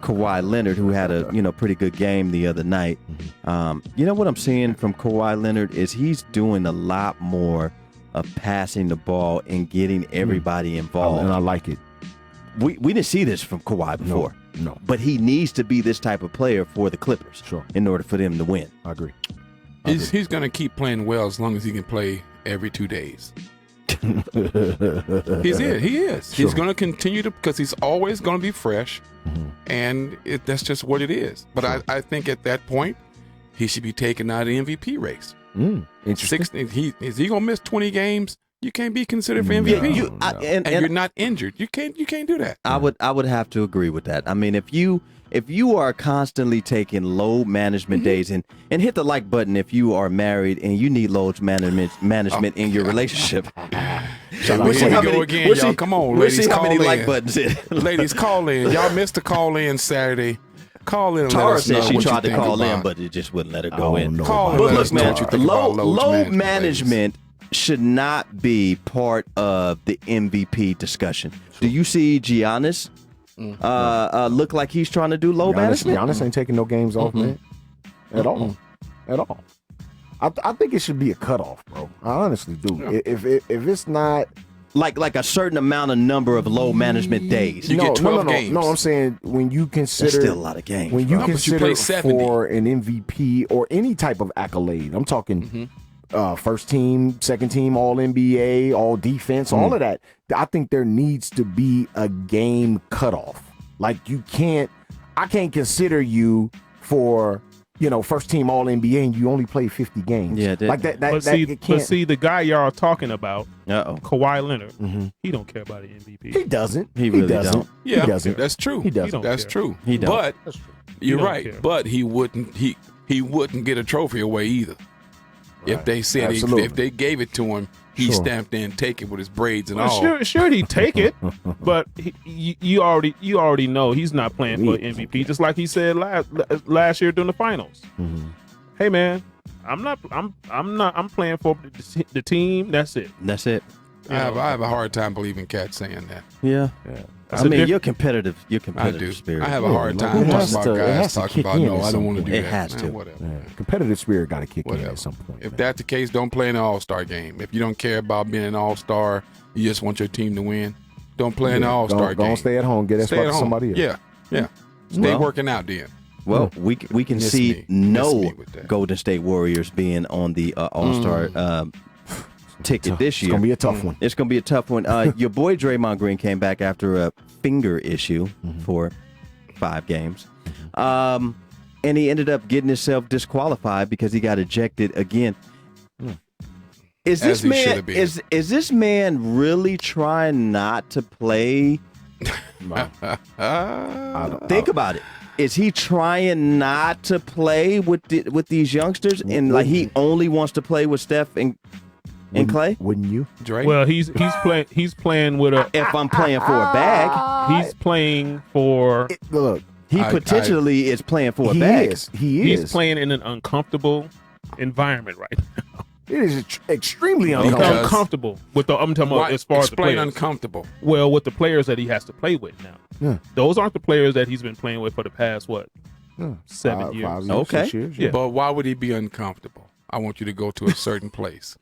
Kawhi Leonard, who had a pretty good game the other night. You know what I'm seeing from Kawhi Leonard is he's doing a lot more of passing the ball and getting everybody involved. And I like it. We didn't see this from Kawhi before. No. But he needs to be this type of player for the Clippers Sure. in order for them to win. I agree. He's going to keep playing well as long as he can play every 2 days. He is. He's going to continue to, because he's always going to be fresh, and that's just what it is. But I think at that point, he should be taken out of the MVP race. Interesting. Is he going to miss 20 games? You can't be considered for MVP. And you're not injured. You can't do that. I would have to agree with that. I mean, if you are constantly taking load management days and hit the like button if you are married and you need load management in your relationship. Here we go again, y'all. Come on, we'll ladies, see how call many in. like buttons it. Ladies, call in. Y'all missed the call in Saturday. Call in and let Tara us know said she what you tried to think call in, about. but it just wouldn't let her go in. know Call about and But let us look, know man, what you think about load management, management should not be part of the MVP discussion. Do you see Giannis look like he's trying to do low management? Giannis ain't taking no games off, man. At all. I think it should be a cutoff, bro. I honestly do. Yeah. If it's not like a certain amount of number of low management days. You get 12 games. No, I'm saying when you consider That's still a lot of games. When you bro. consider play 70. for an MVP or any type of accolade, I'm talking first team, second team, all NBA, all defense, all of that. I think there needs to be a game cutoff. Like I can't consider you for first team all NBA and you only play 50 games. Yeah, like that. But see, the guy y'all are talking about, Kawhi Leonard, he don't care about the MVP. He doesn't. He really doesn't. don't. Yeah, he doesn't. That's true. He doesn't. That's care. true. He don't. But That's true. you're He don't right. care. But he wouldn't. He wouldn't get a trophy away either. If they said if they gave it to him, he stamped in, take it with his braids and all. Sure, he'd take it, but you already know he's not playing for MVP. Just like he said last year during the finals. Hey man, I'm playing for the team. That's it. That's it. I have a hard time believing Cat saying that. Yeah. That's I mean, a you're competitive. You're I competitive do. spirit. I have a hard time it has talking about to- it has guys to talking kick about in no, at I some don't want to do point. that. It has Man, to. Whatever. Competitive spirit got to kick in Whatever. at some point. If man. that's the case, don't play in the All-Star game. If you don't care about being an All-Star, you just want your team to win, don't play in the All-Star game. Don't stay at home. Get that Stay spot at to home. somebody else. Yeah. Stay Well, working out then. Well, we can Miss see me. Miss me no with that. Golden State Warriors being on the All-Star ticket this It's year. gonna be a tough one. It's going to be a tough one. Your boy Draymond Green came back after a finger issue for 5 games. And he ended up getting himself disqualified because he got ejected again. Is As this he man should have been. is this man really trying not to play? Think about it. Is he trying not to play with these youngsters, and like he only wants to play with Steph and Clay? Wouldn't you? Drake? Well, he's playing with a. If I'm playing for a bag, He's playing for. Look, he potentially is playing for a bag. He is. He's playing in an uncomfortable environment right now. It is extremely Because- uncomfortable. Uncomfortable with the. I'm talking about Why- as far as the explain players. uncomfortable. Well, with the players that he has to play with now. Yeah. Those aren't the players that he's been playing with for the past 7 years. 5 years, Okay. 6 years. Yeah. But why would he be uncomfortable? I want you to go to a certain place.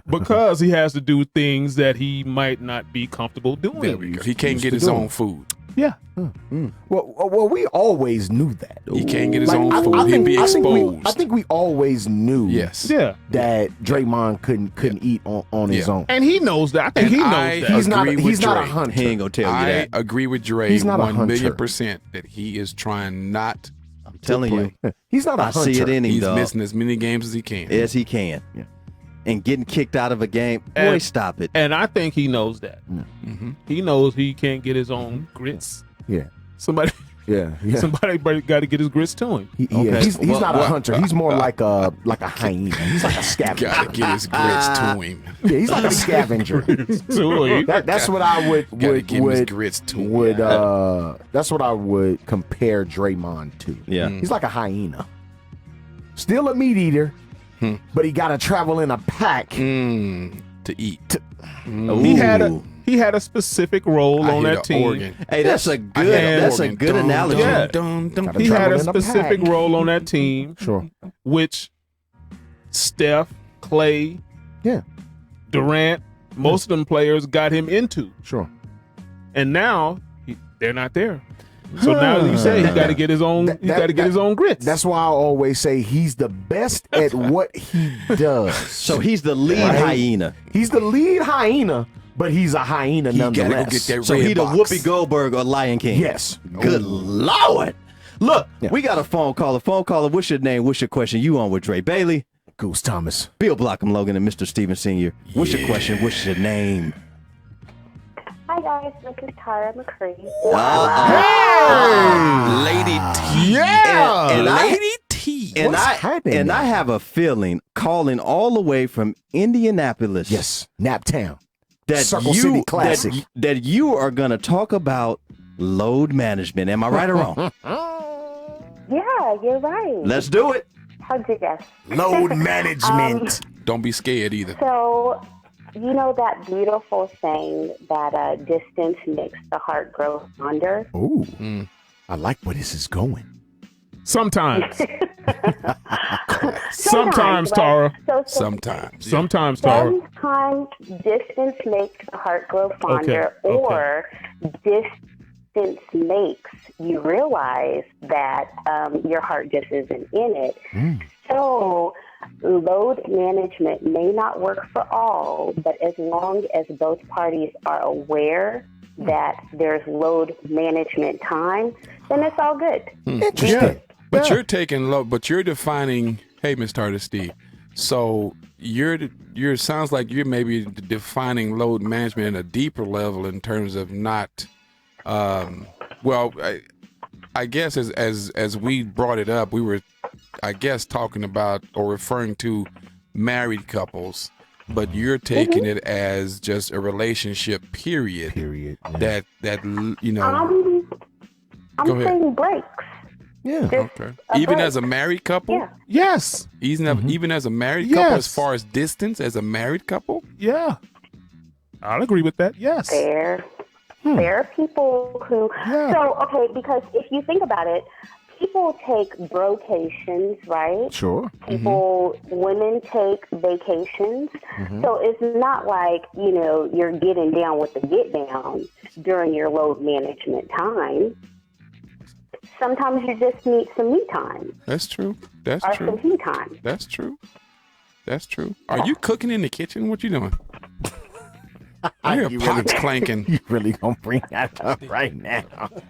Because he has to do things that he might not be comfortable doing. There we go. He can't used get to his do own it. food. Yeah. Well, we always knew that. He can't get his Like, own I food. He'd think- be I think exposed. I think we always knew Yes. Yeah. that Draymond couldn't eat on his Yeah. own. And he knows that. I think And he knows I- that. He's not. agree with He's not a Dre. hunter. He ain't gonna tell you I that. agree with Dre He's not a 1,000,000% that he is trying not I'm telling you, He's not a I hunter. see it in him, He's dog. missing as many games as he can. Yes, he can. Yeah. And getting kicked out of a game, boy, And- stop it. And I think he knows that. He knows he can't get his own grits. Yeah. Somebody Yeah. got to get his grits to him. Okay. He's Well, not a hunter. He's more like a hyena. He's like a scavenger. Gotta get his grits to him. Yeah, he's like a scavenger. To him. That's what I Gotta give him his grits to him. that's what I would compare Draymond to. Yeah. He's like a hyena. Still a meat eater, but he got to travel in a pack. To eat. He had a specific role I on hear that the team. organ. Hey, that's a Organ. good analogy. Yeah. Gotta He had travel a in a specific pack. role on that team, Sure. which Steph, Clay, Yeah. Durant, most of them players got him into. Sure. And now they're not there. So now, as you say, he got to get his own. He got to get his own grits. That's why I always say he's the best at what he does. So he's the lead Right. hyena. He's the lead hyena, but he's a hyena He nonetheless. gotta go get that So red he the box. Whoopi Goldberg or Lion King. Yes. Good Lord. Look, Yeah. we got a phone caller. Phone caller, what's your name? What's your question? You on with Dre Bailey, Goose Thomas. Bill Blockham Logan, and Mr. Steven Sr. What's your question? What's your name? Hi guys, this is Tara McCree. Lady T. Yeah. And I- Lady T. And What's I happening and there? I have a feeling calling all the way from Indianapolis. Yes. Naptown. that Circle you City Classic. that you are going to talk about load management. Am I right or wrong? Yeah, you're right. Let's do it. how'd you guess? Load management. Don't be scared either. So, you know that beautiful saying that distance makes the heart grow fonder? Ooh, I like where this is going. Sometimes. Sometimes, Tara. Sometimes. Sometimes, Tara. Sometimes distance makes the heart grow fonder, or distance makes you realize that your heart just isn't in it. So load management may not work for all, but as long as both parties are aware that there's load management time, then it's all good. Interesting. But you're taking low, but you're defining, hey, Miss Tarter Steve. So you're sounds like you're maybe defining load management at a deeper level in terms of not, well, I guess as we brought it up, we were, I guess, talking about or referring to married couples, but you're taking it as just a relationship period. Yeah. That you know. I'm Go ahead. saying breaks. Yeah. Okay. Even as a married couple? Yeah. Yes. Even as a married couple, Yes. as far as distance, as a married couple? Yeah. I'll agree with that. Yes. There are people who. Yeah. So, okay, because if you think about it, people take brocations, right? Sure. Women take vacations. So it's not like, you're getting down with the get down during your load management time. Sometimes you just need some me time. That's true. Or some he time. That's true. Are you cooking in the kitchen? What you doing? I hear pots clanking. You really gonna bring that up right now?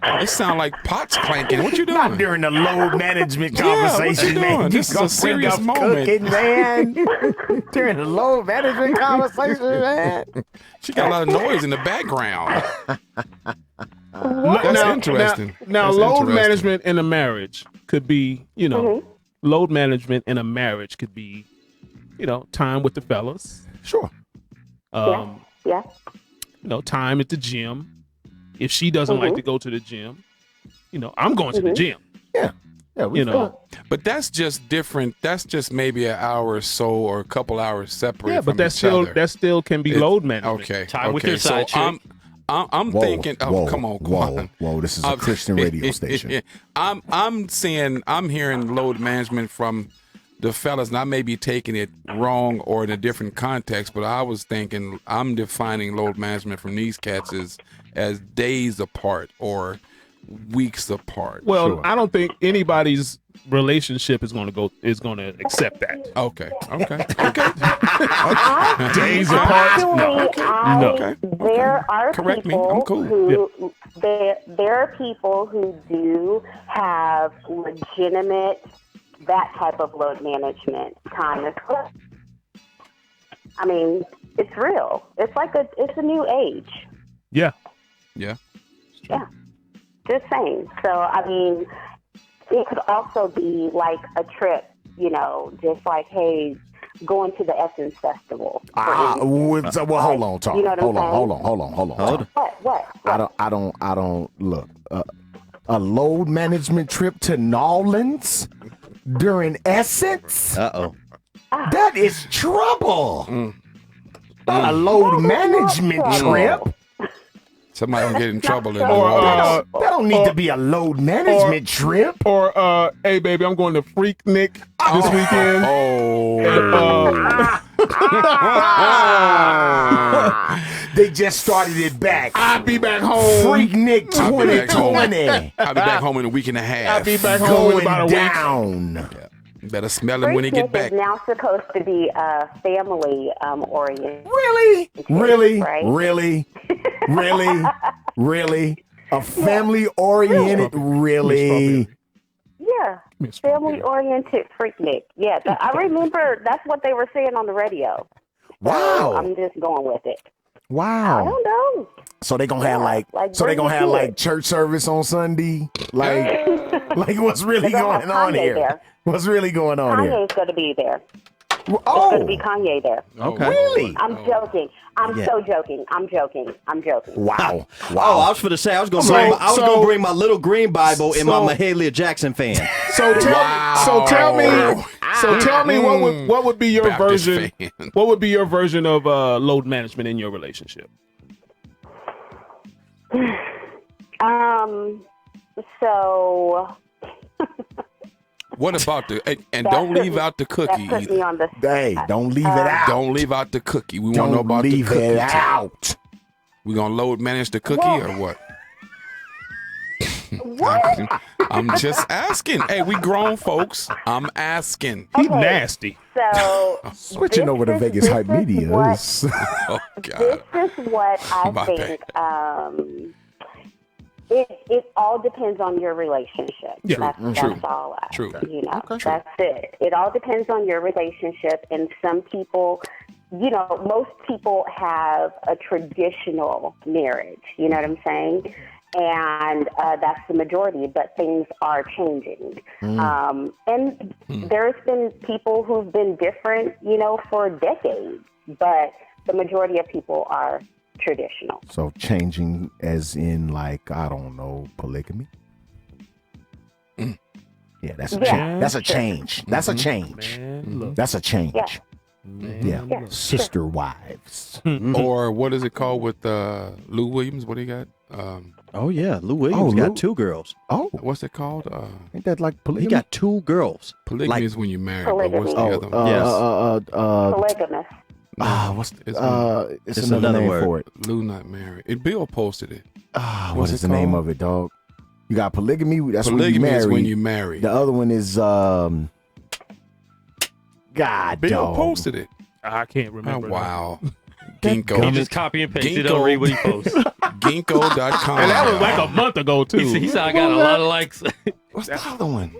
It sound like pots clanking. What you doing? Not during the load management Yeah, what you conversation, man. doing? This is gonna a serious bring up moment. Cooking, man. During the load management conversation, man. She got a lot of noise in the background. That's interesting. Now, That's load interesting. management in a marriage could be, load management in a marriage could be, time with the fellas. Sure. Yeah. Time at the gym. If she doesn't like to go to the gym, I'm going to the gym. Yeah. Yeah. But that's just different. That's just maybe an hour or so or a couple hours separate. Yeah, from but that each still other. that still can be load management. Okay. Time with your side chick. I'm thinking. Oh, come on. Whoa! This is a Christian radio station. I'm saying I'm hearing load management from the fellas, and I may be taking it wrong or in a different context, but I was thinking I'm defining load management from these cats as days apart or weeks apart. Well, I don't think anybody's relationship is going to accept that. Okay. Days apart. Actually, there are Correct me. people I'm cool. who there are people who do have legitimate that type of load management time as well. I mean, it's real. It's it's a new age. Yeah. Yeah. Just saying. So, I mean, it could also be like a trip, just like, hey, going to the Essence Festival. Well, hold on, Tom. You know what I'm saying? Hold on. What? I don't look. A load management trip to Nolans during Essence? Uh-oh. That is trouble. Not a load management trip. Somebody gonna get in trouble in the Or, law. That don't need to be a load management trip. Or hey baby, I'm going to Freaknik this weekend. They just started it back. I'll be back home. Freaknik I'll be back home. 2020. I'll be back home in a week and a half. I'll be back home in Going about a week. down. Better smell him when he get Freaknik back. is now supposed to be family oriented. Really? Right. Really? A family oriented, really? Yeah, family oriented Freaknik. Yeah, I remember that's what they were saying on the radio. Wow. I'm just going with it. I Wow. don't know. So they gonna have bring church service on Sunday? Like what's really They're gonna going have on Kanye here? there. What's really going on here? Kanye's going to be there. It's going to be Kanye there. Okay. Really? I'm joking. I'm Yeah. so joking. I'm joking. Wow. Oh, I was for to say I was gonna bring my little green Bible and my so- Mahalia Jackson fan. So tell me what would be your Baptist version? fan. What would be your version of load management in your relationship? So What about and That don't put leave me- out the that cookie put me either. on the Hey, don't leave it out. Don't leave out the cookie. We want to know Don't about the leave cookie. it too. out. We gonna load manage the cookie Well- or what? what? I'm just asking. Hey, we grown folks. I'm asking. He's Okay. nasty. So Switching over to Vegas Hype Media. What, is- Oh this God. is what I My think. It all depends on your relationship. Yeah. That's all. True. You know, that's it. It all depends on your relationship, and some people. Most people have a traditional marriage. You know what I'm saying? And that's the majority, but things are changing. And there's been people who've been different, for decades, but the majority of people are traditional. So changing as in like, I don't know, polygamy? Yeah, that's a Yeah. change. That's a change. That's a change. Man, look. That's a change. Yeah. Yeah. Yeah. Sister wives. Or what is it called with Lou Williams? What do you got? Oh yeah, Lou Williams got Lou. 2 girls. Oh, What's it called? ain't that like He polygamy? got 2 girls. Polygamy Like- is when you marry. But what's the Polygamy. other one? Yes. Polygamous. It's It's another another name word. for it. Lou not married. Bill posted it. What What's is it the name called? of it, dog? You got polygamy. That's when you Polygamy marry. is when you marry. The other one is God. Bill dog. posted it. I can't Oh, remember. wow. He Ginkgo. just copy and paste. He Ginkgo. don't read what he posts. Ginkgo.com. And that was like a month ago too. He said I got a lot of likes. What's the other one?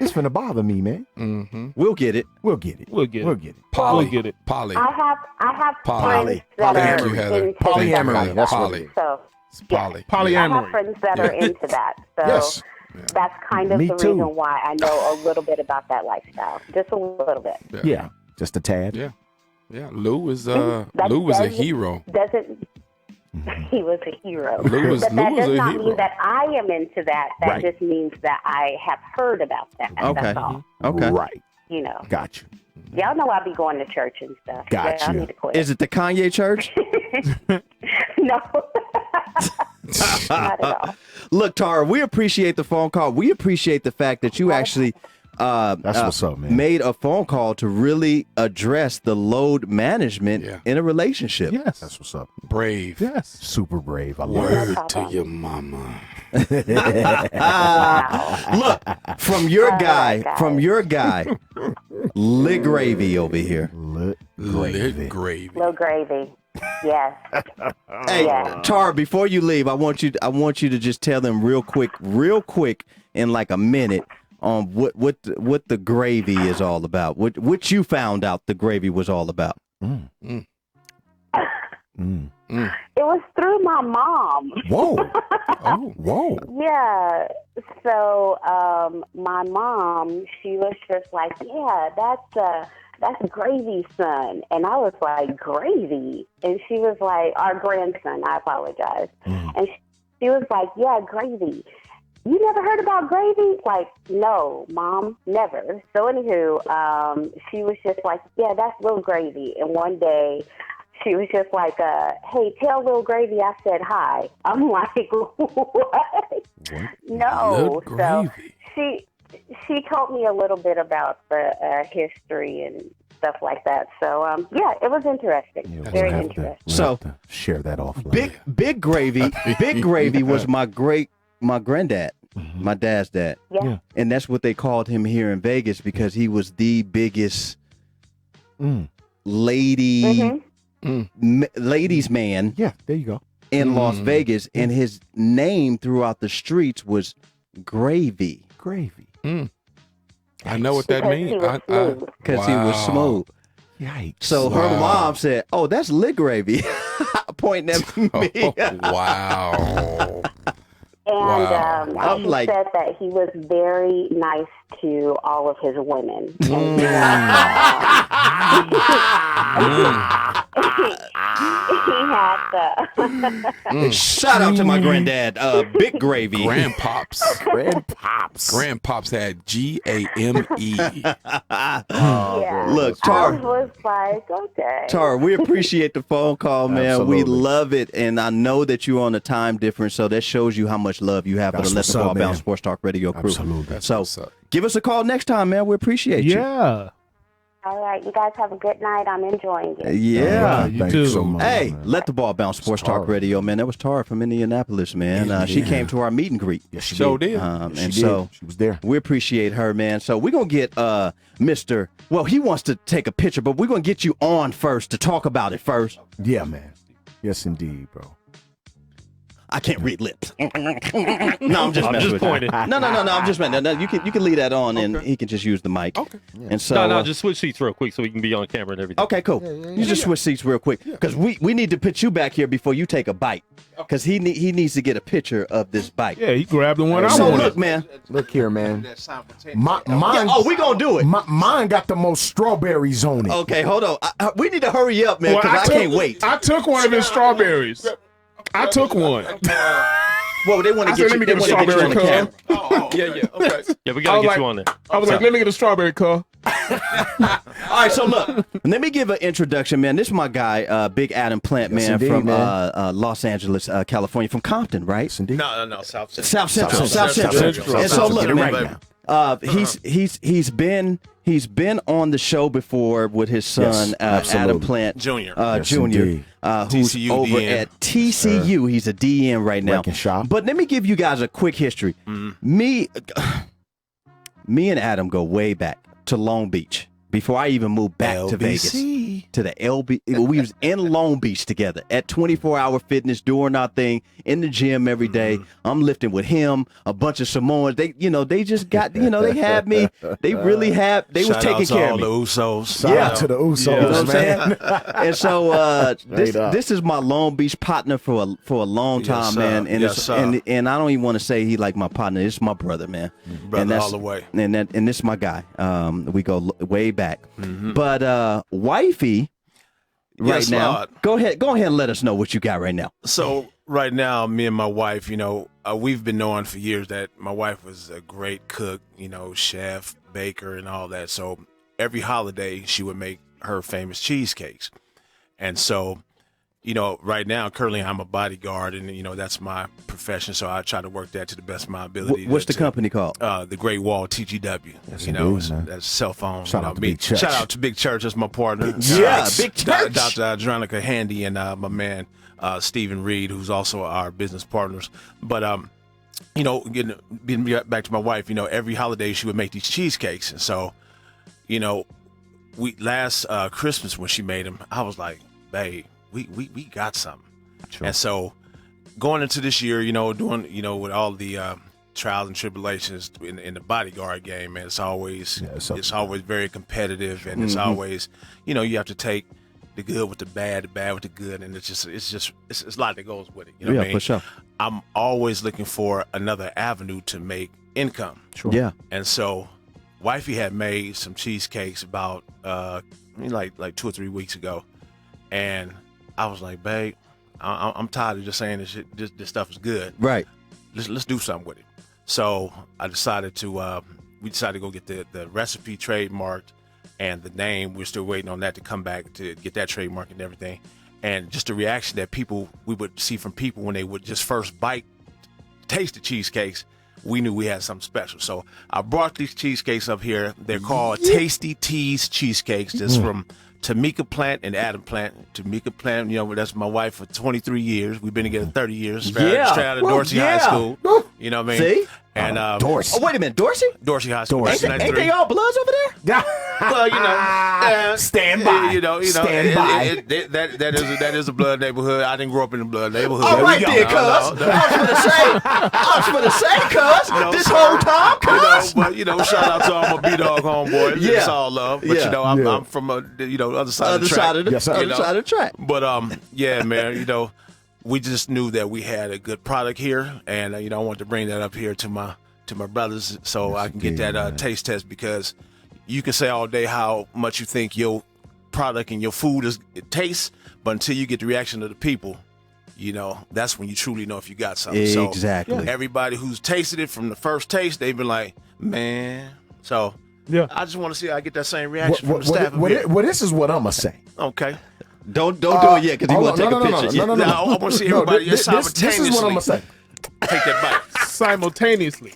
It's finna bother me, man. Mm-hmm. We'll get it. We'll get it. We'll get it. We'll get it. Polly. We'll get it. Polly. I have Poly. friends that Thank are you, Heather. into Thank you, Polyamory, Heather. that's what Polly. it So It's Polly. I have Polyamory. friends that are into that. So Yes. that's kind of Me the too. reason why I know a little bit about that lifestyle. Just a little bit. Yeah. Just a tad. Yeah. Yeah. Lou is That Lou was a doesn't- hero. Doesn't he was a hero. Lou was- But Lou that was does a not hero. mean that I am into that. That Right. just means that I have heard about that. Okay. That's all. Okay. Right. Got you. Y'all know I be going to church and stuff. Got Y'all you. need to quit. Is it the Kanye church? No. Not at all. Look, Tara, we appreciate the phone call. We appreciate the fact that you actually That's what's up, man. made a phone call to really address the load management Yeah. in a relationship. Yes. That's what's up. Brave. Yes. Super brave. I love it. Word to your mama. Look, from your guy, guys. Lig Gravy over here. Lit Lit gravy. gravy. Low gravy. Yes. Hey, Yeah. Tara, before you leave, I want you to just tell them real quick, in like a minute, on what the gravy is all about. What you found out the gravy was all about. It was through my mom. Whoa. Oh. Whoa. Yeah. So my mom, she was just like, yeah, that's Gravy's son. And I was like, Gravy? And she was like, our grandson, I apologize. And she was like, yeah, Gravy. You never heard about Gravy? Like, no, Mom, never. So anywho, she was just like, yeah, that's Lil Gravy. And one day she was just like, hey, tell Lil Gravy I said hi. I'm like, what? No. Lil So Gravy. she told me a little bit about the history and stuff like that. So, yeah, it was interesting. Yeah, Very we'll have interesting. to- we'll So, have to share that offline. Big Gravy was my granddad, my dad's dad. Yeah. And that's what they called him here in Vegas because he was the biggest lady ladies man Yeah, there you go. in Las Vegas, and his name throughout the streets was Gravy Gravy. I know what that Because means. he was smooth. because he was smooth. Yikes. So her mom said, "Oh, that's Lig Gravy," pointing at me. Oh, wow. And I'm he like- said that he was very nice to all of his women. He had the Shout out to my granddad, Big Gravy. Grandpops. Grandpops had GAME. yeah. Look, I Tar, was like, okay. Tar, we appreciate the phone call, man. We Absolutely. love it, and I know that you're on a time difference, so that shows you how much love you have for That's the Let what's the Ball up, man. Bounce Sports Talk Radio crew. Absolutely. So what's up. give us a call next time, man. We appreciate you. Yeah. All right, you guys have a good night. I'm enjoying it. Yeah. You Thank too. you so much. Hey, man. Let the Ball Bounce Sports Talk Tara. Radio, man. That was Tara from Indianapolis, man. She came to our meet and greet. Yes, she Sure did. did. And She so did. She was there. we appreciate her, man. So we're going to get Mr. Well, he wants to take a picture, but we're going to get you on first to talk about it first. Yeah, man. Yes, indeed, bro. I can't read lips. No, I'm just messing with pointing. you. No, I'm just messing. No, you can leave that on, and he can just use the mic. Okay. And so, No, just switch seats real quick so we can be on camera and everything. okay, cool. You just switch seats real quick because we need to put you back here before you take a bite because he needs to get a picture of this bite. Yeah, he grabbed the one I So wanted. look, man. Look here, man. Yeah, Mine, we gonna do it. mine got the most strawberries on it. Okay, hold on. We need to hurry up, man, Well, because I can't wait. I took one of his strawberries. I took one. Well, they want I to said, get let me you. get They a want to get you on the strawberry camera. Yeah, we I got to was get like- you on there. I was like, let me get a strawberry, cuz. All right, so look, let me give an introduction, man. This is my guy, Big Adam Plant, Yes, man, indeed, from man. Los Angeles, California, from Compton, right? Yes, indeed. No, South Central. South Central. And so look, Get it man, right now. he's been on the show before with his son, Yes, Adam absolutely. Plant Junior. Junior, indeed. who's TCU over DN. at TCU. He's a DN right now. Wrecking shop. But let me give you guys a quick history. Me and Adam go way back to Long Beach before I even moved back to Vegas. To the LB. We was in Long Beach together at 24-hour fitness, doing our thing in the gym every day. I'm lifting with him, a bunch of Samoans. They just got, they had me. They really had, they was Shout taking out to care all of the me. Usos. Shout out to the Usos, You know what I'm man. saying? And so Straight up. this is my Long Beach partner for a long time, Yes, sir. man. And Yes, it's, sir. and I don't even want to say he like my partner. It's my brother, man. Brother and that's, all the way. And this is my guy. We go way back. Mm-hmm. But wifey, right Yes, now, Lord. go ahead and let us know what you got right now. So right now, me and my wife, we've been knowing for years that my wife was a great cook, chef, baker, and all that. So every holiday, she would make her famous cheesecakes. And so, right now, currently, I'm a bodyguard, and that's my profession. So I try to work that to the best of my ability. What's the to- company called? The Great Wall TGW. Yes, indeed, man. That's cell phone. Shout out to Big Church. Shout out to Big Church. That's my partner. Yeah, Big Church. Dr. Adronica Handy and my man Stephen Reed, who's also our business partners. But getting back to my wife, every holiday she would make these cheesecakes, and so, we last Christmas when she made them, I was like, babe, we got something. And so going into this year, doing, with all the trials and tribulations in the bodyguard game, man, it's always very competitive, and it's always, you have to take the good with the bad with the good, and it's a lot that goes with it. You know what I mean? For sure. I'm always looking for another avenue to make income. Sure. Yeah. And so wifey had made some cheesecakes about like 2 or 3 weeks ago, and I was like, babe, I'm tired of just saying this shit, this stuff is good. Right. Let's do something with it. So I decided to we decided to go get the recipe trademarked and the name. We're still waiting on that to come back to get that trademark and everything. And just the reaction that we would see from people when they would just first taste the cheesecakes, we knew we had something special. So I brought these cheesecakes up here. They're called Tasty Teas Cheesecakes. This from Tamika Plant and Adam Plant. Tamika Plant, that's my wife for 23 years. We've been together 30 years. Straight out of Dorsey High School. You know what I mean? See? And Dorsey. Oh, wait a minute, Dorsey? Dorsey High School. Dorsey. Ain't they all Bloods over there? Well, Stand by. Stand by. That is a blood neighborhood. I didn't grow up in a blood neighborhood. All right, No, then, no, cuz. no. I was gonna say, cuz, this whole time, cuz. But shout out to all my B-Dog homeboys. Yeah. It's all love. But Yeah. I'm from other side of Other the track. side of the, Yes, sir. other side of the track. But yeah, man, we just knew that we had a good product here, and I want to bring that up here to my brothers so I can get that taste test, because you can say all day how much you think your product and your food it tastes, but until you get the reaction of the people, that's when you truly know if you got something. Exactly. So everybody who's tasted it from the first taste, they've been like, man. So I just want to see how I get that same reaction from the staff. Well, this is what I'm gonna say. Okay. Don't do it yet, because he want to take a picture. No. I want to see everybody simultaneously. This is what I'm gonna say. Take that bite. Simultaneously.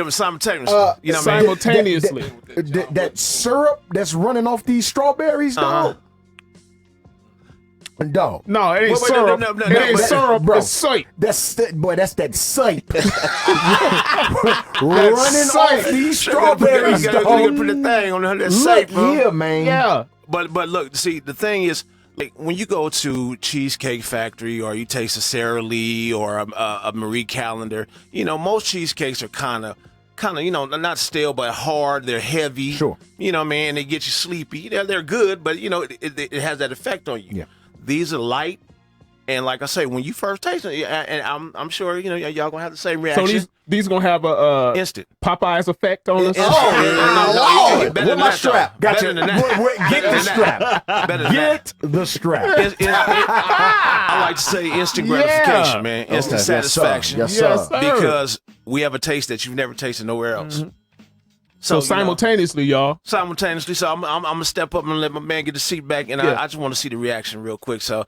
Simultaneously. Simultaneously. That syrup that's running off these strawberries, dog. Dog. No, it ain't syrup. It ain't syrup, bro. It's soap. That's that soap running off these strawberries, You dog. gotta put the thing on that Look safe, bro. here, man. Yeah. But look, see, the thing is, like, when you go to Cheesecake Factory or you taste a Sara Lee or a Marie Callender, most cheesecakes are kind of, not stale, but hard. They're heavy. Sure. You know what I mean? They get you sleepy. They're good, but, it has that effect on you. Yeah. These are light. And like I say, when you first taste it, and I'm sure, y'all going to have the same reaction. So these going to have a instant Popeyes effect on us? Oh, better than my that, strap. though. Gotcha. Better than that. Get the strap. Better than Get the strap. I like to say instant gratification, man. Instant satisfaction. Yes, sir. Because we have a taste that you've never tasted nowhere else. Mm-hmm. So simultaneously, y'all. Simultaneously. So I'm going to step up and let my man get the seat back, and I just want to see the reaction real quick. So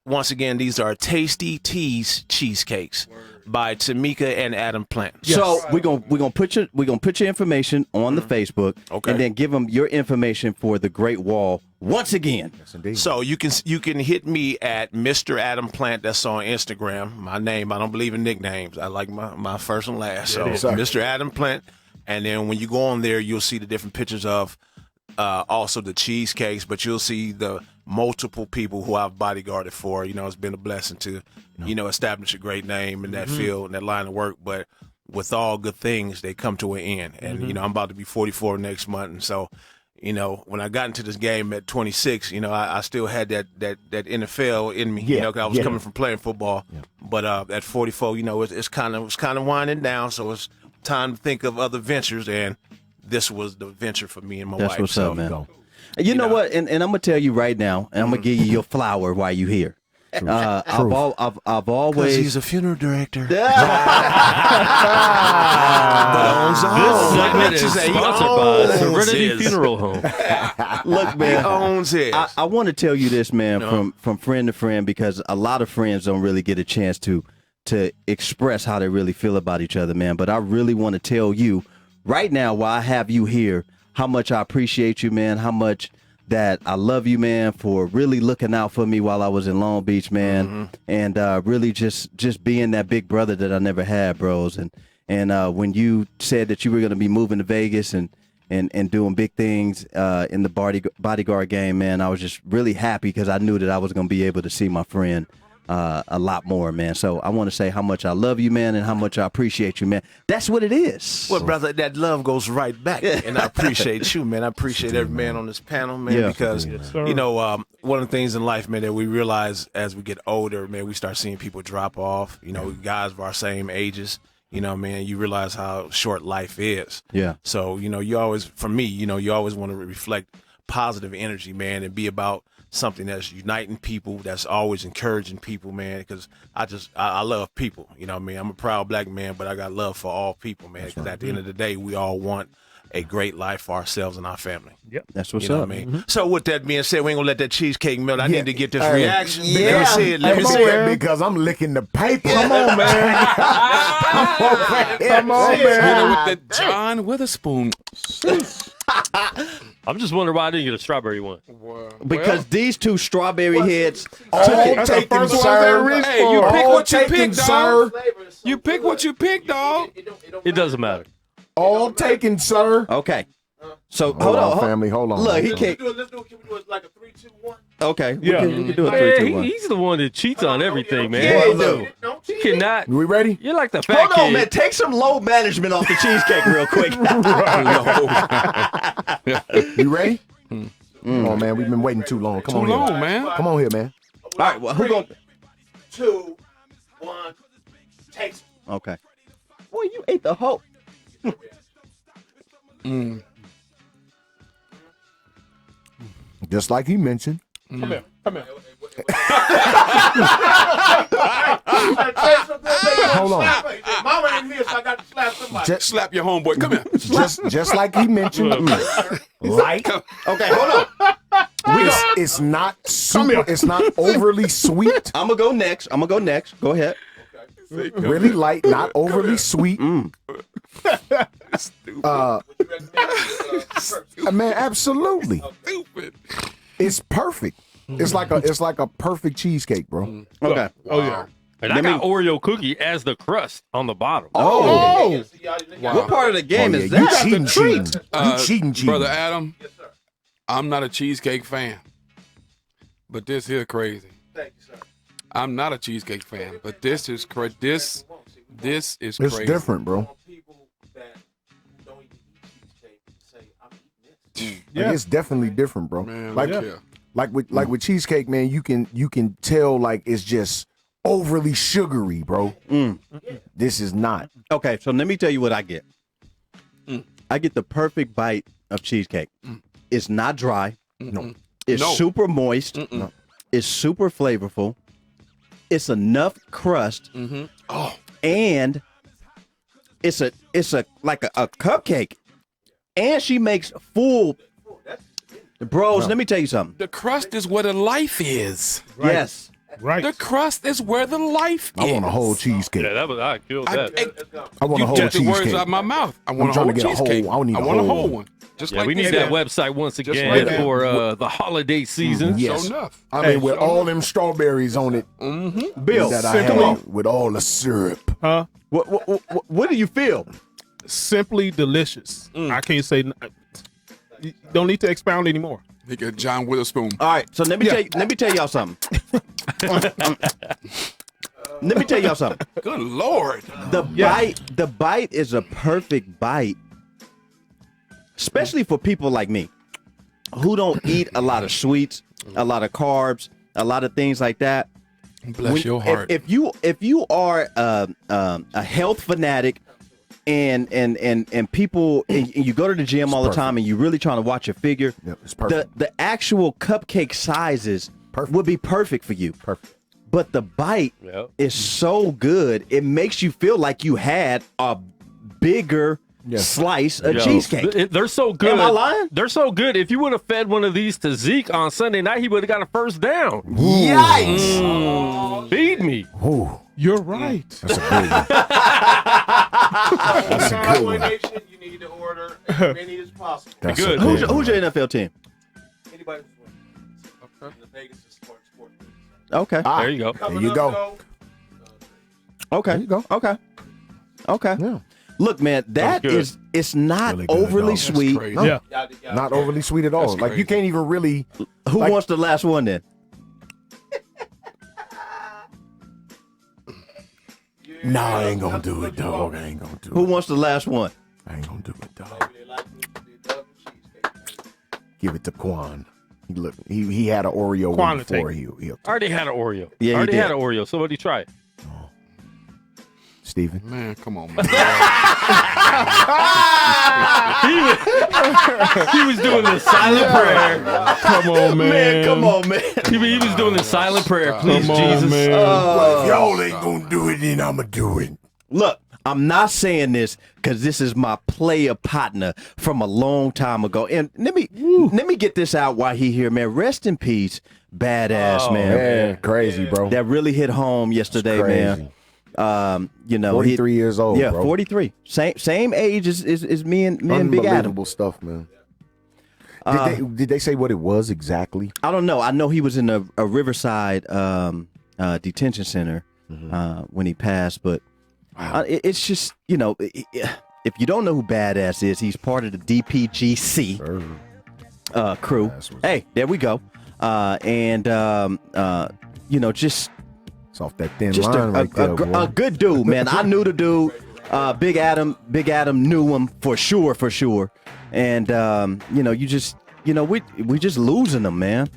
once again, these are Tasty Teas cheesecakes by Tamika and Adam Plant. Yes. So we're gonna put your information on the Facebook, Okay. and then give them your information for the Great Wall once again. Yes, indeed. So you can hit me at Mr. Adam Plant. That's on Instagram. My name. I don't believe in nicknames. I like my first and last. So Mr. Adam Plant. And then when you go on there, you'll see the different pictures of also the cheesecakes, but you'll see the multiple people who I've bodyguarded for. It's been a blessing to, establish a great name in that field and that line of work. But with all good things, they come to an end. And, I'm about to be 44 next month. And so, when I got into this game at 26, I still had that NFL in me, 'cause I was coming from playing football. Yeah. But at 44, it's kind of winding down. So it's time to think of other ventures, and this was the venture for me and my wife. That's what's up, man. You know what? And I'm gonna tell you right now, and I'm gonna give you your flower while you're here. I've always. He's a funeral director. This segment is sponsored by Serenity Funeral Home. Look, man, he owns it. I want to tell you this, man, from friend to friend, because a lot of friends don't really get a chance to express how they really feel about each other, man. But I really want to tell you right now, while I have you here, how much I appreciate you, man, how much that I love you, man, for really looking out for me while I was in Long Beach, man, and really just being that big brother that I never had, bros. And when you said that you were going to be moving to Vegas and doing big things in the bodyguard game, man, I was just really happy because I knew that I was going to be able to see my friend a lot more, man. So I want to say how much I love you, man, and how much I appreciate you, man. That's what it is. Well, brother, that love goes right back, and I appreciate you, man. I appreciate every man on this panel, man, because, one of the things in life, man, that we realize as we get older, man, we start seeing people drop off, guys of our same ages. Man, you realize how short life is. Yeah. So, you always, for me, you always want to reflect positive energy, man, and be about something that's uniting people, that's always encouraging people, man, because I love people. I'm a proud black man, but I got love for all people, man, because at the end of the day, we all want a great life for ourselves and our family. Yep. That's what's up. up. What I mean? So with that being said, we ain't going to let that cheesecake melt. I need to get this reaction. Let me see it, because I'm licking the paper. Come on, man. Come on, man. With the John Witherspoon. I'm just wondering why I didn't get a strawberry one. Because these two strawberry heads all taken, sir. Hey, you pick what you pick, dog. You pick what you pick, dog. It doesn't matter. All taken, sir. Okay. So hold on, family. Hold on. Look, he can't. Can we do it like a 3, 2, 1? Okay. Yeah. We can do a 3, 2, 1. He's the one that cheats on everything, man. Yeah, he do. You cannot. We ready? You're like the fat Hold kid. on, man. Take some load management off the cheesecake real quick. You ready? Oh, man. We've been waiting too long. Come on, man. Come on here, man. All right. Well, who going? 2, One, taste. Okay. Boy, you ate the whole. Just like he mentioned. Come here. Come here. Hold on. Mama ain't here, so I got to slap somebody. Slap your homeboy. Come here. Just like he mentioned. Light. Okay, hold on. It's not super. It's not overly sweet. I'm gonna go next. Go ahead. Really light, not overly sweet. Man, absolutely. Stupid. It's perfect. It's like a perfect cheesecake, bro. Okay. Oh yeah. And I got Oreo cookie as the crust on the bottom. Oh. Wow. What part of the game is You that? cheating. You cheating. Brother Adam, I'm not a cheesecake fan, but this here crazy. Thank you, sir. I'm not a cheesecake fan, but this is crazy. This is It's crazy. different, bro. People that don't even eat cheesecake say, I'm eating this. Like, it's definitely different, bro. Man, like, look here. like with cheesecake, man, you can tell like it's just overly sugary, bro. This is not. Okay, so let me tell you what I get. I get the perfect bite of cheesecake. It's not dry. No. It's No. super moist. No. It's super flavorful. It's enough crust. Oh, And it's a like a cupcake. And she makes full. Bros, let me tell you something. the crust is where the life is. Yes. Right. The crust is where the life is. I want a whole cheesecake. Yeah, I killed that. I want a You whole took the words cheesecake. out of my mouth. I want a trying whole to get a whole- cheesecake. I need a want a whole whole one. one. Just Yeah, like we need that website once again like that. for the holiday season. Yes. Sure enough. I mean, with all them strawberries on it Bill, that I have, with all the syrup. Huh? what do you feel? Simply delicious. I can't say. You don't need to expound anymore. He got John Witherspoon. All right, so let me tell y'all something. Let me tell y'all something. Good Lord. The bite is a perfect bite, especially for people like me who don't eat a lot of sweets, a lot of carbs, a lot of things like that. Bless your heart. If you are a health fanatic and people and you go to the gym all the time and you're really trying to watch your figure, It's perfect. the actual cupcake sizes would be perfect for you. Perfect. But the bite is so good, it makes you feel like you had a bigger slice of cheesecake. They're so good. Am I lying? They're so good. If you would have fed one of these to Zeke on Sunday night, he would have got a first down. Yikes! Feed me. Ooh, You're right. that's a good one. That's a good one. Nation, you need to order as many as possible. That's Good. a Who's good your one. NFL team? Anybody who's winning. The Vegas is sport. Okay. There you go. There you go. Okay. There you go. Okay. Yeah. Look, man, that good. is it's not Really good, overly dog. sweet. Crazy. No, Yeah. not overly sweet at all. That's Like you crazy. can't even really. Who Like- wants the last one then? No, I ain't gonna do it, dog. I ain't gonna do Who it. wants the last one? I ain't gonna do it, dog. Give it to Quan. He had an Oreo Quan one will before take he I already had an Oreo. Yeah, he already did. had an Oreo. Somebody try it. Steven. Man, come on, man. He was doing the silent prayer. Come on, man. Come on, man. He was doing the silent prayer. Please, Come on, Jesus. man. Well, if y'all ain't gonna do it, then I'ma do it. Look, I'm not saying this because this is my player partner from a long time ago. And let me get this out while he here, man. Rest in peace, badass man. Man, crazy, bro. That really hit home yesterday, Crazy. man. You know, 43 years old, Yeah, bro. 43. Same age as me and Big Adam. Unbelievable stuff, man. Did they say what it was exactly? I don't know. I know he was in a Riverside detention center when he passed, but it's just, you know, if you don't know who Badass is, he's part of the DPGC crew. Hey, there we go. You know, just It's off that thin just line right there, boy. a good dude, man. I knew the dude. Big Adam knew him for sure. And you know, you just you know, we just losing them, man.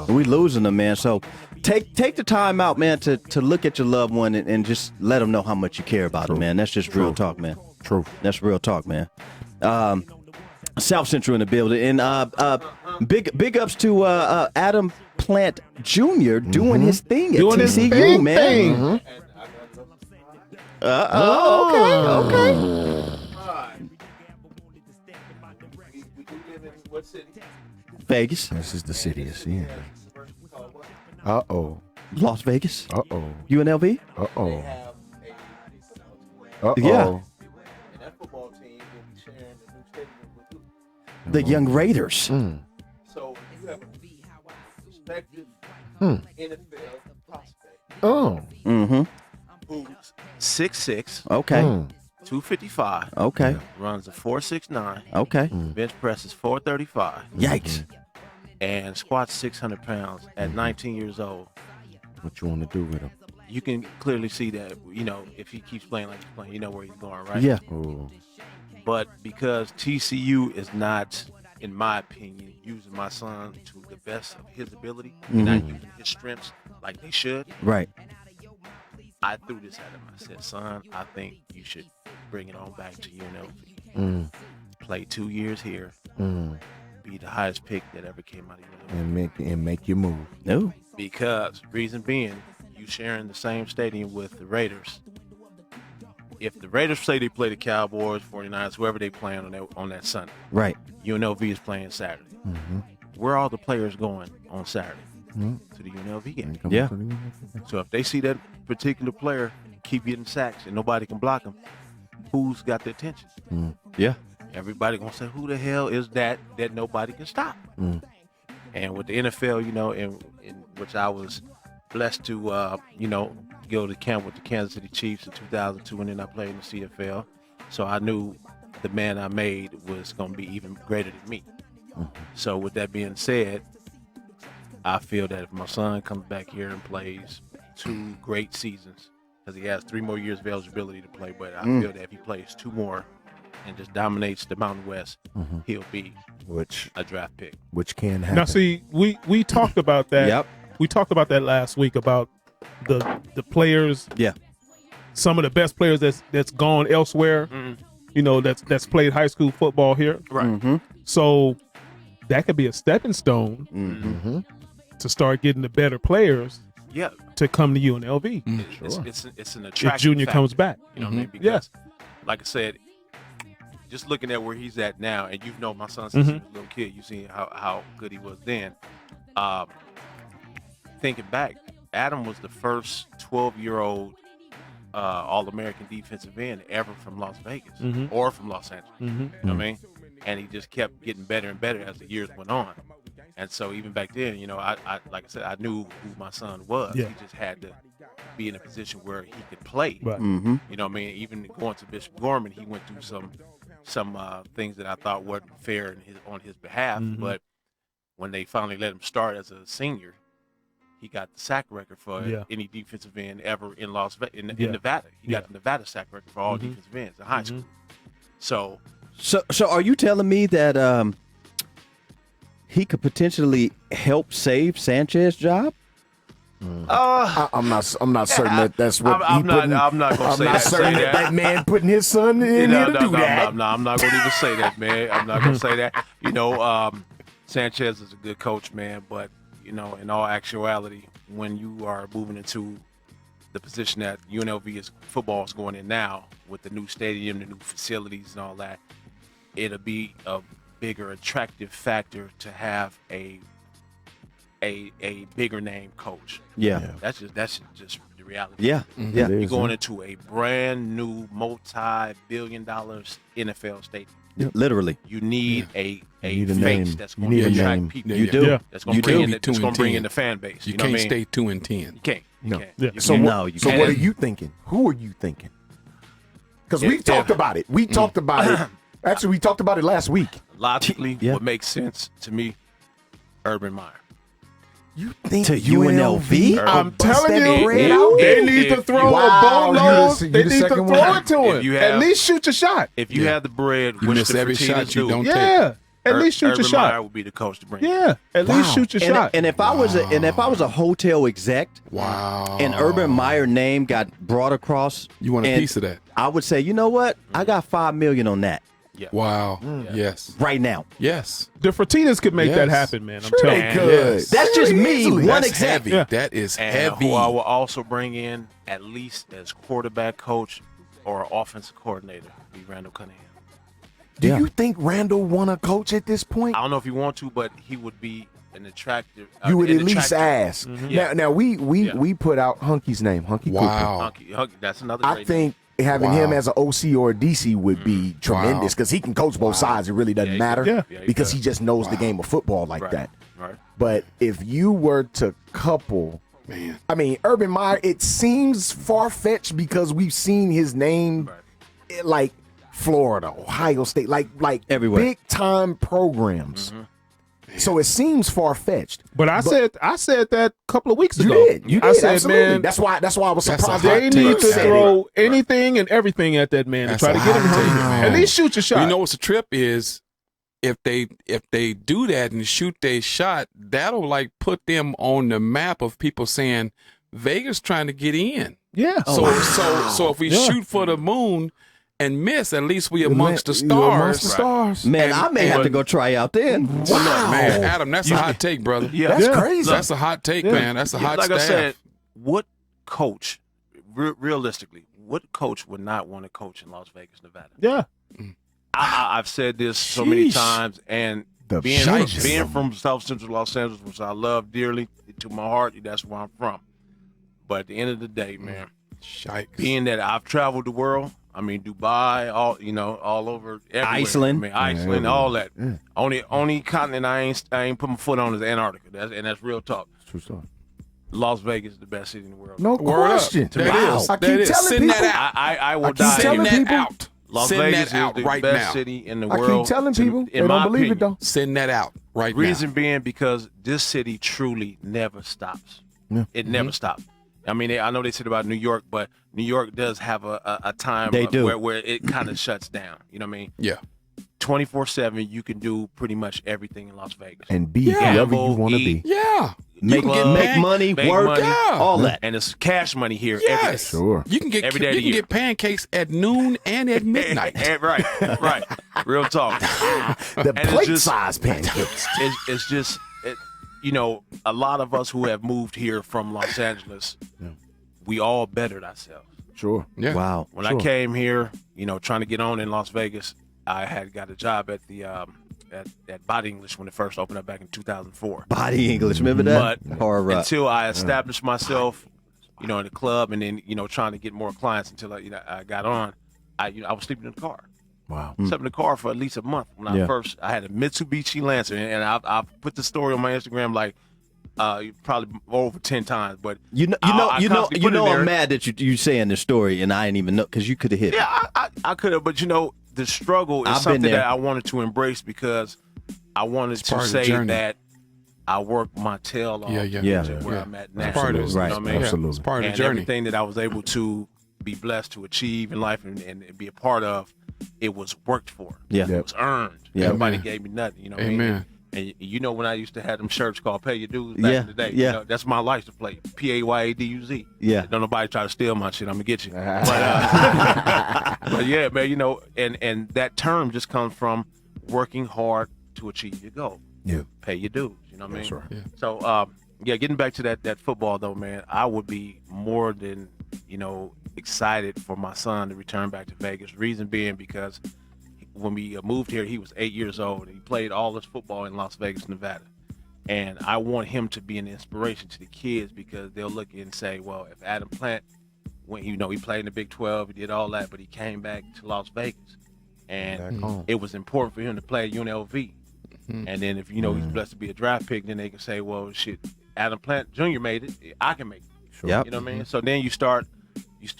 We losing them, man. So take the time out, man, to look at your loved one and just let them know how much you care about them, man. That's just real talk, man. True. That's real talk, man. South Central in the building, and big ups to Adam Plant Jr. doing his thing at TCU, man. Okay. Vegas. This is the city of Seattle. Uh-oh. Las Vegas. Uh-oh. UNLV. Uh-oh. Uh-oh. Yeah. The Young Raiders. So you have a prospective NFL prospect. Oh. Mm-hmm. Who's 6'6", Okay. 255. Okay. Runs a 4.69. Okay. Bench press is 435. Yikes. And squats 600 pounds at 19 years old. What you want to do with him? You can clearly see that, you know, if he keeps playing like he's playing, you know where he's going, right? Yeah. Oh. But because TCU is not, in my opinion, using my son to the best of his ability, not using his strengths like they should, Right. I threw this at him. I said, son, I think you should bring it on back to UNLV. Play 2 years here. Be the highest pick that ever came out of UNLV. And make your move. No. Because, reason being, you sharing the same stadium with the Raiders. If the Raiders say they play the Cowboys, 49ers, whoever they playing on that Sunday, Right. UNLV is playing Saturday. Where are all the players going on Saturday? To the UNLV game. Yeah. So if they see that particular player keep getting sacks and nobody can block him, who's got the attention? Yeah. Everybody gonna say, who the hell is that nobody can stop? And with the NFL, you know, in which I was blessed to, you know, go to camp with the Kansas City Chiefs in 2002, and then I played in the CFL. So I knew the man I made was going to be even greater than me. So with that being said, I feel that if my son comes back here and plays 2 great seasons, because he has 3 more years of eligibility to play, but I feel that if he plays 2 more and just dominates the Mountain West, he'll be a draft pick. Which can happen. Now, see, we talked about that. Yep. We talked about that last week about the players. Yeah. Some of the best players that's gone elsewhere. You know, that's played high school football here. Right. So that could be a stepping stone to start getting the better players. Yeah. To come to UNLV. It's an attractive if Junior factor, comes back. You know what I mean? Because, like I said, just looking at where he's at now, and you've known my son since he was a little kid, you've seen how good he was then. Thinking back, Adam was the first 12-year-old All-American defensive end ever from Las Vegas or from Los Angeles. You know what I mean? And he just kept getting better and better as the years went on. And so even back then, you know, I like I said, I knew who my son was. Yeah. He just had to be in a position where he could play. Right. You know what I mean? Even going to Bishop Gorman, he went through some things that I thought weren't fair on his behalf. But when they finally let him start as a senior, he got the sack record for any defensive end ever in in Nevada. He got the Nevada sack record for all defensive ends in high school. So are you telling me that he could potentially help save Sanchez's job? I'm not certain that's what I'm not gonna say that. certain that man putting his son in here to do that. No, I'm not gonna even say that, man. I'm not gonna say that. You know, Sanchez is a good coach, man, but you know, in all actuality, when you are moving into the position that UNLV football is going in now, with the new stadium, the new facilities, and all that, it'll be a bigger attractive factor to have a bigger name coach. Yeah. That's just the reality. Yeah. Yeah. You're going into a brand new multi-billion-dollar NFL stadium. Literally. You need a need a face name. that's You going need to a attract name. people. You do. Yeah. That's going to bring in the fan base. You know what I can't mean? stay 2-10. You can't. You No. can't. Yeah. You So can't. No, you so can't. what are you thinking? Who are you thinking? Because we've talked about it. We talked about it. Actually, we talked about it last week. Logically, Yeah. what makes sense to me, Urban Meyer. You think To UNLV? I'm telling you, If- they need to throw Wow, a boatload. you They the need to second throw one. it to If him. you At have- least shoot your shot. If you have the bread, You which miss the every Fertittas shot you do, don't take. Yeah. at least shoot Urban your shot. Meyer would be the coach to bring. Yeah, at least shoot your shot. And if I was a hotel exec, and Urban Meyer name got brought across, You want a piece of that? I would say, you know what? I got $5 million on that Wow. Yes. right now. Yes. The Fertitas could make that Yes. happen, man. I'm Sure telling they you. could. Yes. That's just me, Easily. one That's exec. heavy. Yeah. That is And heavy. who I will also bring in at least as quarterback coach or offensive coordinator be Randall Cunningham. Do you think Randall want to coach at this point? I don't know if you want to, but he would be an attractive. You would an at least attractive- ask. Yeah. Now we Yeah. put out Hunky's name, Hunky Cooper. Wow. Hunky, that's another. I great think having him Wow. as an OC or a DC would be tremendous because he can coach both sides. It really doesn't Yeah, he matter does. Yeah, he because does. he just knows the game of football like Right. that. Right. But if you were to couple, I mean, Urban Meyer, it seems far fetched because we've seen his name like Florida, Ohio State, like Everywhere. big time programs. So it seems far fetched. But I said that a couple of weeks You ago. did. You I did. said, absolutely. man, That's why I was That's a surprised. hot they take. need to said throw anything and everything at that man That's to try to a get him hot hurt. take, man. At least shoot your shot. You know what's the trip is if they do that and shoot their shot, that'll like put them on the map of people saying Vegas trying to get in. Yeah. So if we shoot for the moon and miss, at least we amongst the stars. Amongst the stars. Man, I may have to go try out then. Wow. Man, Adam, that's a hot take, brother. Yeah. That's crazy. That's a hot take, man. That's a hot Like staff. I said, what coach, realistically, what coach would not want to coach in Las Vegas, Nevada? Yeah. I've said this so many Sheesh. times, and The being Sheesh. from South Central Los Angeles, which I love dearly to my heart, that's where I'm from. But at the end of the day, man, Shikes. being that I've traveled the world, I mean Dubai, all over everywhere. Iceland. I mean Iceland, all that. Only continent I ain't put my foot on is Antarctica. That's real talk. True story. Las Vegas is the best city in the world. No Word up. question. That is. I That keep is. telling Send people. that out. I will keep die. telling Send that people. out. Las Send Vegas that out is the right best now. city in the I world. keep telling people. They in my don't believe it opinion. though. Send that out right Reason being because this city truly never stops. Yeah. It never stops. I mean, I know they said about New York, but New York does have a time They do. where it kind of shuts down. You know what I mean? now. Yeah. 24/7, you can do pretty much everything in Las Vegas. And be Yeah. whoever you Gamble, want to eat. be. Yeah. Make You can make money, make work, money. all that. And it's cash money here every day. Yes. Sure. You can get Every day of you the can year. get pancakes at noon and at midnight. Right. Real talk. The it's plate just- size pancakes. It's just, a lot of us who have moved here from Los Angeles, we all bettered ourselves. Sure. Yeah. Wow. When I came here, trying to get on in Las Vegas, I had got a job at the at Body English when it first opened up back in 2004. Body English, remember that? But Or until I established myself, in the club, and then trying to get more clients until I got on, I was sleeping in the car. Wow. Slept in the car for at least a month when I had a Mitsubishi Lancer, and I've put the story on my Instagram like probably over 10 times. But I constantly put it there. I'm mad that you saying this story and I didn't even know because you could have hit it. Yeah, I could have, but the struggle is I've been something there. that I wanted to embrace because I wanted to part of the say journey. that I worked my tail off Yeah. to where I'm at now. It's part of You it. know Right. what I mean? Absolutely. It's part of And the journey. everything that I was able to be blessed to achieve in life and be a part of, it was worked for. Yeah. It was earned. Yeah. Nobody Amen. gave me nothing. You know what I mean? Amen. And when I used to have them shirts called "Pay Your Dues" back Yeah, in the day, yeah. that's my license plate, PAYADUZ. Yeah. Don't nobody try to steal my shit. I'm gonna get you. But yeah, man, and that term just comes from working hard to achieve your goal. Yeah. Pay your dues. You know what I mean? right. Yeah. So, getting back to that football though, man, I would be more than excited for my son to return back to Vegas. Reason being because when we moved here, he was 8 years old and he played all his football in Las Vegas, Nevada. And I want him to be an inspiration to the kids because they'll look and say, well, if Adam Plant, when he played in the Big 12, he did all that, but he came back to Las Vegas, and it was important for him to play at UNLV. And then if he's blessed to be a draft pick, then they can say, well, shit, Adam Plant Jr. made it, I can make it. Yep. You know what I mean? So then you start just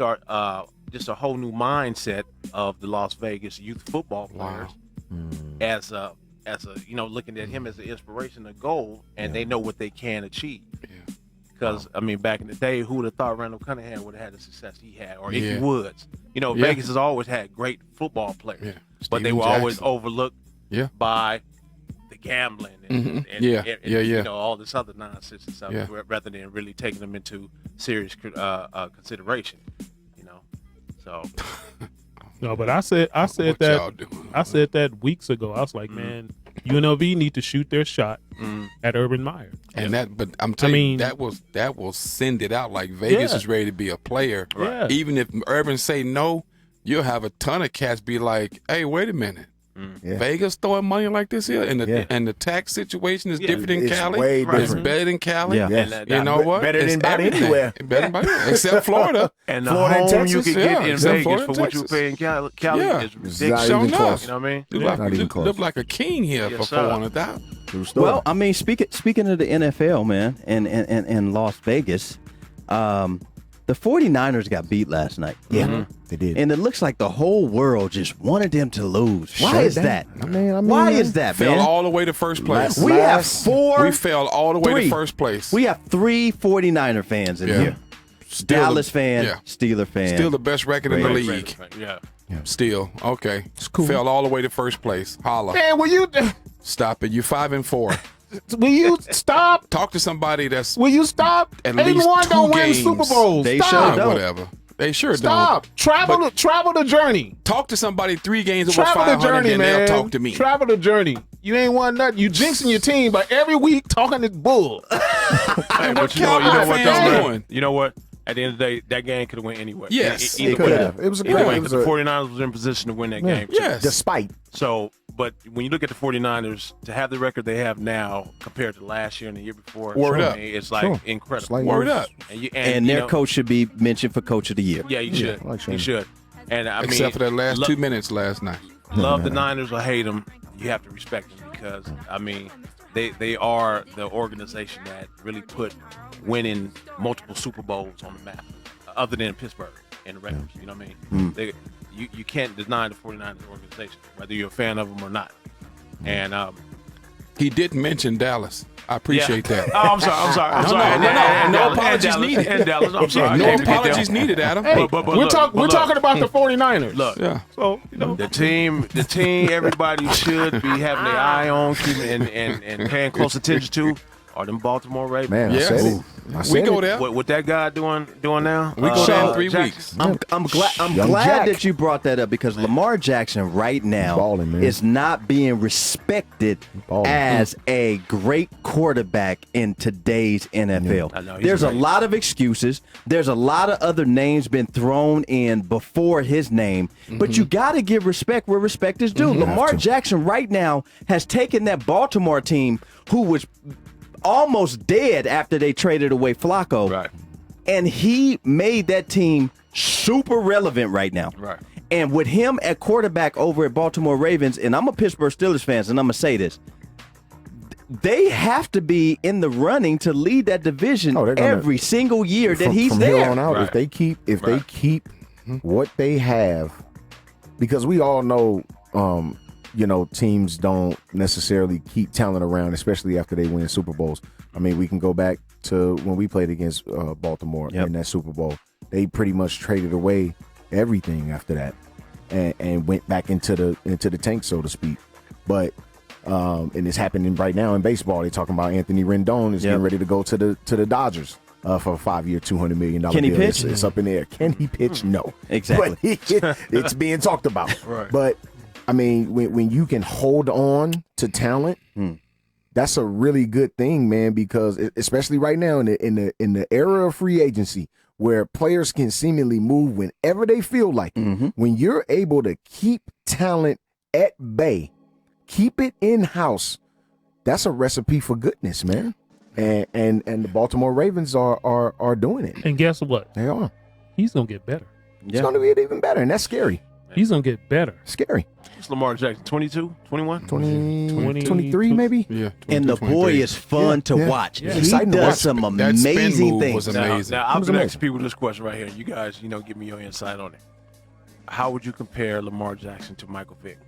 a whole new mindset of the Las Vegas youth football players as a looking at him as an inspiration, a goal, and they know what they can achieve. Because back in the day, who would have thought Randall Cunningham would have had the success he had, or Ickey Woods? Vegas has always had great football players, Yeah. but they Steven were always Jackson. overlooked Yeah. by gambling and you know, all this other nonsense and stuff, rather than really taking them into serious consideration. You know, so. No, but I said that weeks ago. I was like, man, UNLV need to shoot their shot at Urban Meyer. And but I'm telling you, that will send it out like Vegas is ready to be a player. Right. Even if Urban say no, you'll have a ton of cats be like, hey, wait a minute. Vegas throwing money like this here, and the tax situation is different in Cali. Way different. It's better than Cali. Yeah. And you know what? Better It's than about everything. anywhere. Better than about anywhere, except Florida. And the Florida and home Texas? you can get in except Vegas Florida for and what you Texas. pay in Cali Yeah. is It's ridiculous. not Sure even enough. close. You know what I mean? Not even close. Live like a king here for Yes, sir. $400,000. True story. Well, I mean, speaking of the NFL, man, and Las Vegas, the 49ers got beat last night. yeah, they did. And it looks like the whole world just wanted them to lose. Why Shut is down. that? I mean, Why is that, Fell man? all the way to first place. We have Last- four. We fell all the way three. to first place. We have 3 49er fans in Yeah. here. Still Dallas the- fan, yeah. Steeler fan. Still the best record in the league. Yeah. Still. Okay. cool. Fell all the way to first place. Holla. Man, will you You're 5-4. stop? Talk to somebody that's Will you stop? At 81 least don't 2 win games. Super Bowls. They Stop. sure don't. whatever. They sure Stop. don't. Travel the journey. Talk to somebody 3 games over Travel the 500 journey, and man. they'll talk to me. Travel the journey. You ain't won nothing. You jinxing your team, but every week talking this bull. Hey, what but you know Cowboy what, fans though, doing? man? You know what? At the end of the day, that game could have went anywhere. Yes. Either It could way. have. It was a Either great- way, it was because the a- 49ers was in position to win that game. Yes. Despite. So, but when you look at the 49ers, to have the record they have now compared to last year and the year before, Word I up. mean, it's like Sure. incredible. It's like- Word up. and you their know, coach should be mentioned for Coach of the Year. Yeah, you should. like You Shane. should. And I Except mean, for that last 2 minutes last night. love the Niners or hate them, you have to respect them because I mean, they are the organization that really put winning multiple Super Bowls on the map, other than Pittsburgh and the Raiders. You know what I mean? You can't deny the 49ers organization, whether you're a fan of them or not. And He didn't mention Dallas. I appreciate that. Oh, I'm sorry. No apologies needed. And Dallas, I'm sorry. No apologies needed, Adam. Hey, but we're look, talking about the 49ers. Look, Yeah. So, you know, the team, everybody should be having their eye on, keeping and paying close attention to, are them Baltimore Ravens. Man, Yes. I said it. I We said go it. there. What that guy doing now? We go there in 3 Jackson. weeks. I'm glad Young Jack. that you brought that up because Lamar Jackson right now Balling, man. is not being respected Balling. as a great quarterback in today's NFL. I know, he's There's a great. lot of excuses. There's a lot of other names been thrown in before his name, but you got to give respect where respect is due. Lamar Jackson right now has taken that Baltimore team who was almost dead after they traded away Flacco. Right. And he made that team super relevant right now. Right. And with him at quarterback over at Baltimore Ravens, and I'm a Pittsburgh Steelers fan, and I'm going to say this. They have to be in the running to lead that division Oh, they're gonna- every single year that he's from there. here on out, Right. if they keep what they have, because we all know, teams don't necessarily keep talent around, especially after they win Super Bowls. I mean, we can go back to when we played against Baltimore in that Super Bowl. They pretty much traded away everything after that, and went back into the tank, so to speak. But and it's happening right now in baseball. They're talking about Anthony Rendon is getting ready to go to the Dodgers for a 5-year, $200 million Can he deal. pitch? It's up in the air. Can he pitch? No, Exactly. But it's being talked about. Right. But I mean, when you can hold on to talent, that's a really good thing, man. Because especially right now in the era of free agency, where players can seemingly move whenever they feel like it, when you're able to keep talent at bay, keep it in house, that's a recipe for goodness, man. And the Baltimore Ravens are doing it. and guess what? They are. He's going to get better. It's going to get even better, and that's scary. He's going to get better. Scary. It's Lamar Jackson, 22, 21? 23 maybe? Yeah. And the 22, boy 23. is fun to watch. Yeah. He Exciting to does watch. some That spin amazing move things. was amazing. Now I'm was going to amazing. ask people this question right here. You guys, give me your insight on it. How would you compare Lamar Jackson to Michael Vick?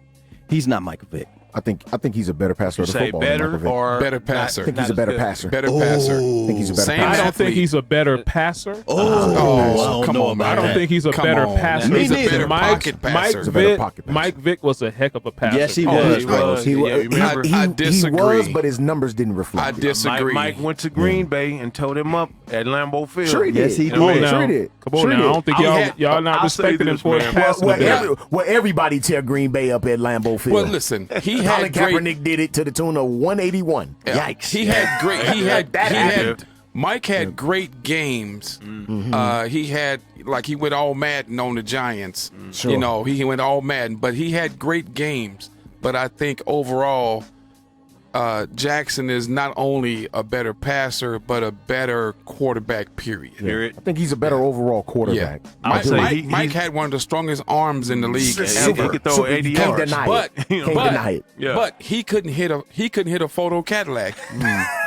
He's not Michael Vick. I think he's a better passer You of the say football. better than Michael Vick. or Better passer. I think he's a better passer. Better passer. I think he's a better Same passer. I don't athlete. think he's a better passer. Oh, come on, man. I don't think he's a Come better on. passer. He's a Me better Mike, pocket Mike passer. He's a better Vick, pocket passer. Mike Vick was a heck of a passer. Yes, he Oh, was, he bro. was. He Yeah, was, remember? I disagree. He was, but his numbers didn't reflect. I it. disagree. Mike went to Green Bay and towed him up at Lambeau Field. Sure he did. Yes, he You know what I did. mean? Come Sure on he now. did. Come on Sure now. he I did. don't think y'all not I'll say respecting him this, for his man. passing ability. Well, everybody tear Green Bay up at Lambeau Field. Well, listen, he Colin had great. Kaepernick did it to the tune of 181. Yikes. He had great. He had. That he happened. had. Mike had great games. He had he went all Madden on the Giants. Sure. You know, he went all Madden, but he had great games. But I think overall, Jackson is not only a better passer, but a better quarterback. Period. I think he's a better overall Yeah, quarterback. Mike had one of the strongest arms in the league. He could throw 80 You can't yards. deny But it. Can't deny it. Yeah. but he couldn't hit a photo Cadillac.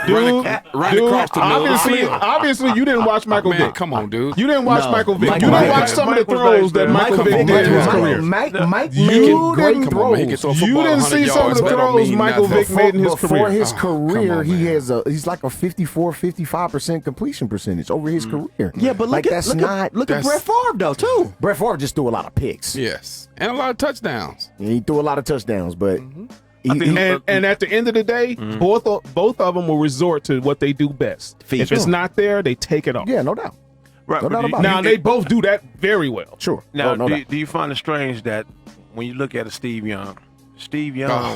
Dude, Run across the middle of the field. obviously, you didn't watch Michael Man, Vick. come on, dude. You didn't watch No. Michael Vick. Mike- You didn't Mike- watch some of the Mike was throws there. that Michael Michael Vick Vick did in his was career. Mike You made can- great Come on, man. He can throws. throw a You football didn't 100 see some of yards. the That don't throws mean Michael nothing. Vick made in his Before career. his Oh, come career, on, he's like a 54-55% completion percentage over his career. Yeah, but like look that's at not. look at that's- Brett Favre though too. Brett Favre just threw a lot of picks. Yes, and a lot of touchdowns. And he threw a lot of touchdowns, but And at the end of the day, both of them will resort to what they do best. Feed. If it's Sure. not there, they take it off. yeah, no doubt. Right, No but doubt do you- about Now it. they both do that very well. Sure. Now, no do, doubt. do you find it strange that when you look at a Steve Young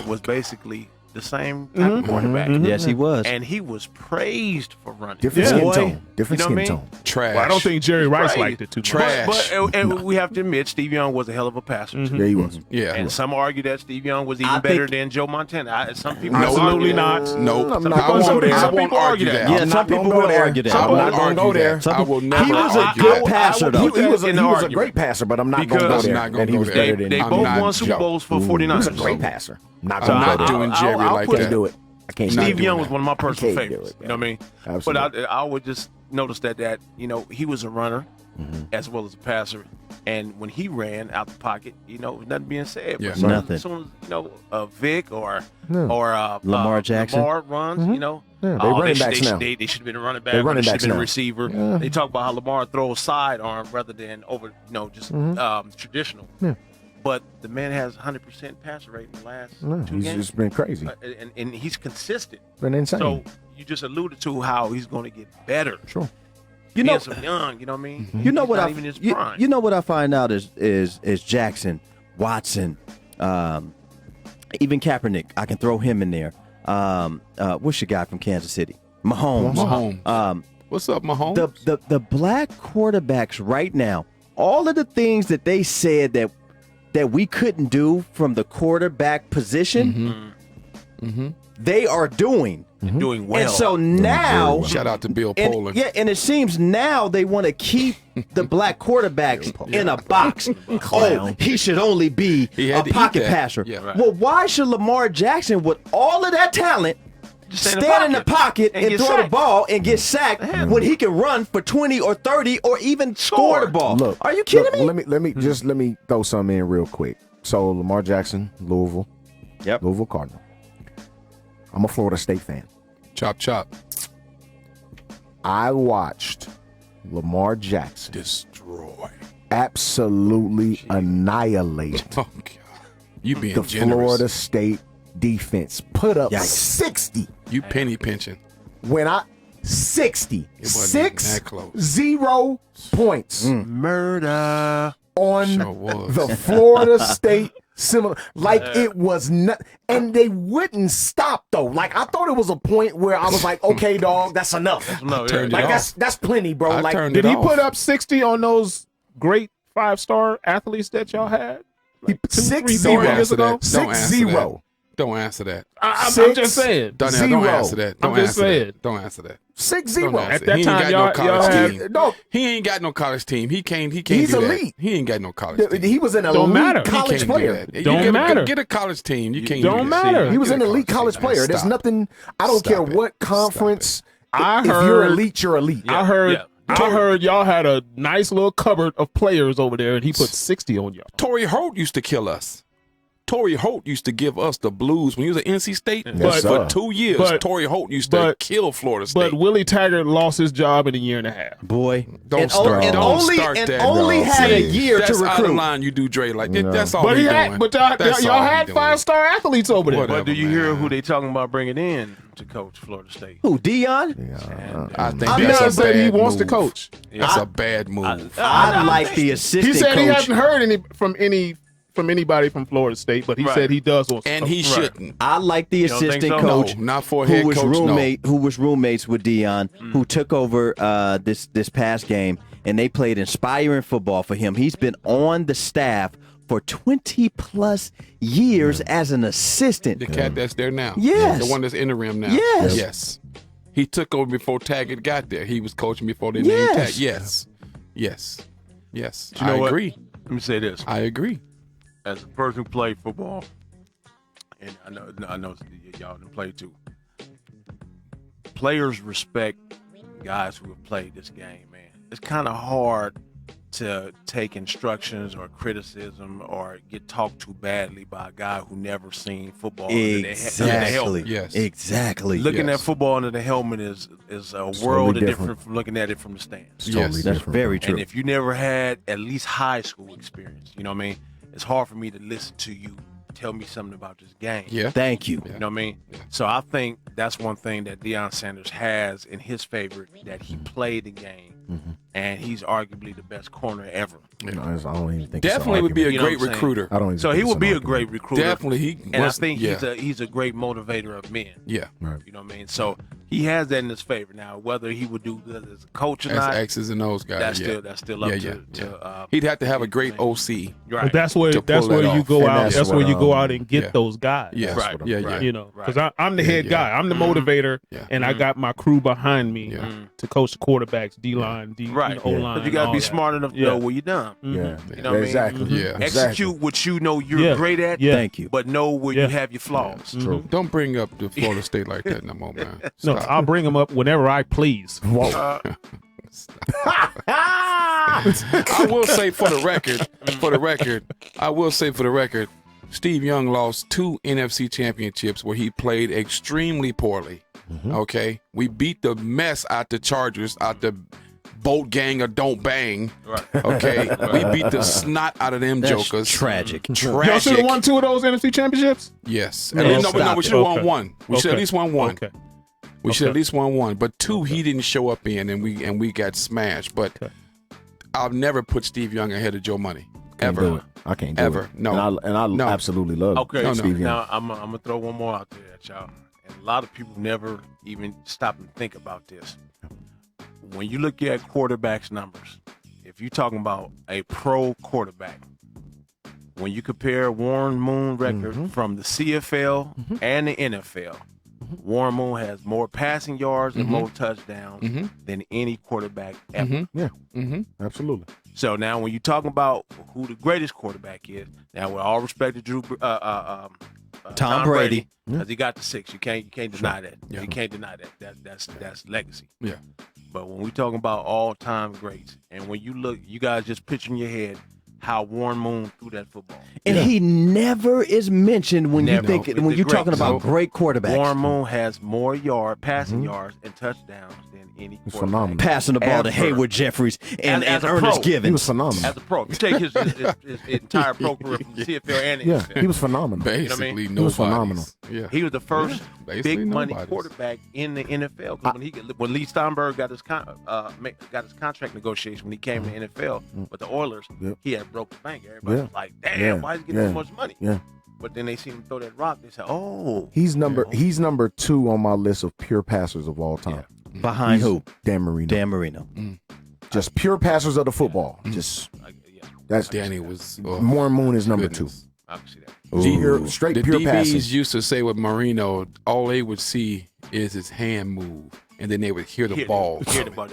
was basically the same type of quarterback? Yes, he was. And he was praised for running. Different Yeah. skin Boy. tone. Different You know skin what I mean? tone. Trash. Well, I don't think Jerry Rice Right. liked it too much. Trash. But and we have to admit, Steve Young was a hell of a passer. too. Yeah, he was. Yeah. And some argue that Steve Young was even I better think- than Joe Montana. Some people Absolutely argue that. not. Nope. I'm Some not people- gonna some go there. people I won't argue argue that. that. Yeah, I'm some not people gonna go will there. argue that. I'm I not won't gonna go argue there. that. I will never He was a argue good that. passer though. He was in a the argument. great passer, but I'm not going to Because- go I'm there. not gonna And he go was there. better They than. I'm both not won Super joking. Bowls for He 49ers. was a great passer. Not I'm gonna not go there. doing Jerry I'll like put I that. can't do it. I can't do Steve it. Young was one of my personal can't do favorites. it, You know what I mean? Absolutely. But I would just notice that he was a runner as well as a passer, and when he ran out the pocket, nothing being said. Yeah. But Nothing. As soon as Vic or Lamar Jackson. Lamar runs, they running should- backs they, now. should- They should have been a running back. They running should have backs been a now. receiver. They talk about how Lamar throws sidearm rather than over, just traditional. Yeah. But the man has 100% passer rate in the last No, 2 he's games. just been crazy. And he's consistent. Been insane. So you just alluded to how he's going to get better. Sure. You Being know, so young, you know what I mean? you know He's what not I even his you, prime. you know what I find out is Jackson, Watson, even Kaepernick. I can throw him in there. What's your guy from Kansas City? Mahomes. Mahomes. What's up, Mahomes? The black quarterbacks right now, all of the things that they said that we couldn't do from the quarterback position, they are doing. doing well. And so now, Shout out to Bill and, Poland. yeah, and it seems now they want to keep the black quarterbacks in a box. Oh, he should only be He a had to eat pocket that. passer. Yeah, right. Well, why should Lamar Jackson, with all of that talent, Just stand in the pocket and get throw the sacked. ball and get sacked when he can run for 20 or 30 or even score the ball? Look, Are you kidding me? Let me throw something in real quick. So Lamar Jackson, Louisville Cardinal. I'm a Florida State fan. Chop, chop. I watched Lamar Jackson Destroy. absolutely annihilate Oh, God. You being the generous. Florida State defense. Put up Yikes. 60 You penny pinching. when I 60 wasn't even that close. 0 points Murder. on Sure was. the Florida State similar like it was not, and they wouldn't stop though. Like I thought it was a point where I was like, okay, dog, that's enough. No, turned Like it off. that's plenty, bro. I Like turned Did it he off. put up 60 on those great 5-star athletes that y'all had? Like 6-0. 3 Don't years answer ago? that. Don't answer 6-0. that. Don't answer that. I'm just saying. Don't 0. answer that. Don't I'm just answer saying. that. Don't answer that. 6-0. Don't answer At it. that He time, ain't got y'all no college had- team. No, He ain't got no college team. He can't He's do elite. that. He ain't got no college team. he was an Don't matter. elite He college Can't do player. that. You Don't matter. Get a college team. You can't. Don't do that. matter. He was Get an a elite college team. player. There's Stop. nothing. I don't Stop care it. what Stop conference. I If you're heard- elite, you're elite. I heard y'all had a nice little cupboard of players over there, and he put 60 on y'all. Torrey Holt used to kill us. Torrey Holt used to give us the blues when he was at NC State. Yes, For sir. 2 years, But- Torrey Holt used to kill Florida State. But Willie Taggart lost his job in a year and a half. Boy, Don't and, start. and Don't only start and that. only No, had a please. year That's to out of recruit. line. You do Dre like that. No. That's all. But he he doing. had, but That's y'all all he had doing. 5-star athletes over there. Whatever, But do you man. hear who they talking about bringing in to coach Florida State? Who, Dion? I think I'm that's Deion a said he bad wants to move. coach. That's a bad move. I like the assistant He said coach. he hasn't heard from anybody from Florida State, but he Right. said he does want to And coach. he shouldn't. I like the don't think assistant so? coach No, not for a who head was coach, no. who was roommates with Dion, who took over this past game, and they played inspiring football for him. He's been on the staff for 20 plus years as an assistant. The cat that's there now. Yes. The one that's interim now. Yes. Yes. He took over before Taggart got there. He was coaching before they Yes. named Taggart. Yes. Yes. Yes. You know I what? agree. Let me say this. I agree. As a person who played football, and I know y'all didn't play too. Players respect guys who have played this game, man. It's kind of hard to take instructions or criticism or get talked to badly by a guy who never seen football under the Exactly. helmet. Yes. Exactly. Looking Yes. at football under the helmet is a Totally world of different. different from looking at it from the stands. It's totally Yes. That's different. very true. And if you never had at least high school experience, you know what I mean? It's hard for me to listen to you tell me something about this game. Yeah. Thank you. You know what I mean? So I think that's one thing that Deion Sanders has in his favor, that he played the game, and he's arguably the best corner ever. No, I don't even think it's an Definitely would be a argument. You know great what I'm saying? recruiter. I don't even So think he it's will an be a argument. great recruiter. Definitely. He And was, I think yeah. he's a great motivator of men. Yeah. Right. You know what I mean? So he has that in his favor. Now, whether he would do good as a coach or That's not, X's and O's guys. that's yeah. still up yeah, to He'd have to have a great OC. Right. But that's where To pull that you off. go And out. that's That's where what, you go out um, and get yeah. those guys. Yeah. Right. Yeah. Right. You know, Right. because I'm the head yeah. guy. I'm the motivator, Yeah. and I got my crew behind me Yeah. to coach the quarterbacks, D line, Right. O line. But you got to be smart enough to know where you're done. Yeah. You know what I mean? Exactly. Yeah. Exactly. Execute what you know you're Yeah. great at, Yeah. Thank you. but know where Yeah. you have your flaws. True. Don't bring up the Florida State like that no more, man. No, Stop. I'll bring them up whenever I please. Whoa. I will say for the record, Steve Young lost 2 NFC championships where he played extremely poorly. Okay? We beat the mess out the Chargers, out the boat gang or don't bang. Right. Okay? We beat the snot out of them That's jokers. tragic. Y'all should have Tragic. won 2 of those NFC championships. Yes. No, And no, stop we it. should have won Okay. one. We should have at least won one. Okay. We should Okay. at least won one. But 2 he didn't show up in and we got smashed. But Okay. I'll never put Steve Young ahead of Joe Money. Can't do Ever. it. I can't do Ever. it. No. And I No. absolutely love Okay, No, no. Steve Young. now I'm gonna throw one more out there at y'all, and a lot of people never even stop and think about this. When you look at quarterbacks' numbers, if you're talking about a pro quarterback, when you compare Warren Moon record from the CFL and the NFL, Warren Moon has more passing yards and more touchdowns than any quarterback ever. Absolutely. So now, when you're talking about who the greatest quarterback is, now with all respect to Tom Brady, because he got the 6, you can't deny that. Yeah. You can't deny that. That's legacy. Yeah. But when we talking about all-time greats, and when you look, you guys just picture in your head how Warren Moon threw that football. And he never is mentioned when Never. you think No. when you're The talking greats. about Nope. great quarterbacks. Warren Moon has more passing yards and touchdowns than any He's quarterback. phenomenal. Passing the ball to Ever. Hayward Jeffries and As a Ernest pro. He Givens. was phenomenal. As a pro, you take his entire pro career from the CFL and the Yeah, NFL. he was phenomenal. Basically, mean? He was nobody's. phenomenal. Yeah. He was the first basically big money nobody's. quarterback in the NFL. Because when Lee Steinberg got his contract negotiation when he came to the NFL with the Oilers, Yep. he had broke the bank. Everybody Yeah. was like, "Damn, Yeah. why is he getting Yeah. so much money?" Yeah. But then they seen him throw that rock. They said, "Oh, He's number 2 on my list of pure passers of all time. Behind who? Dan Marino. Dan Marino. Just pure passers of the football. Just yeah, that's Danny was. Oh, Warren Moon is number goodness. I can see that." Straight The pure DBs passes. used to say with Marino, all they would see is his hand move, and then they would hear the ball. Hear the ball.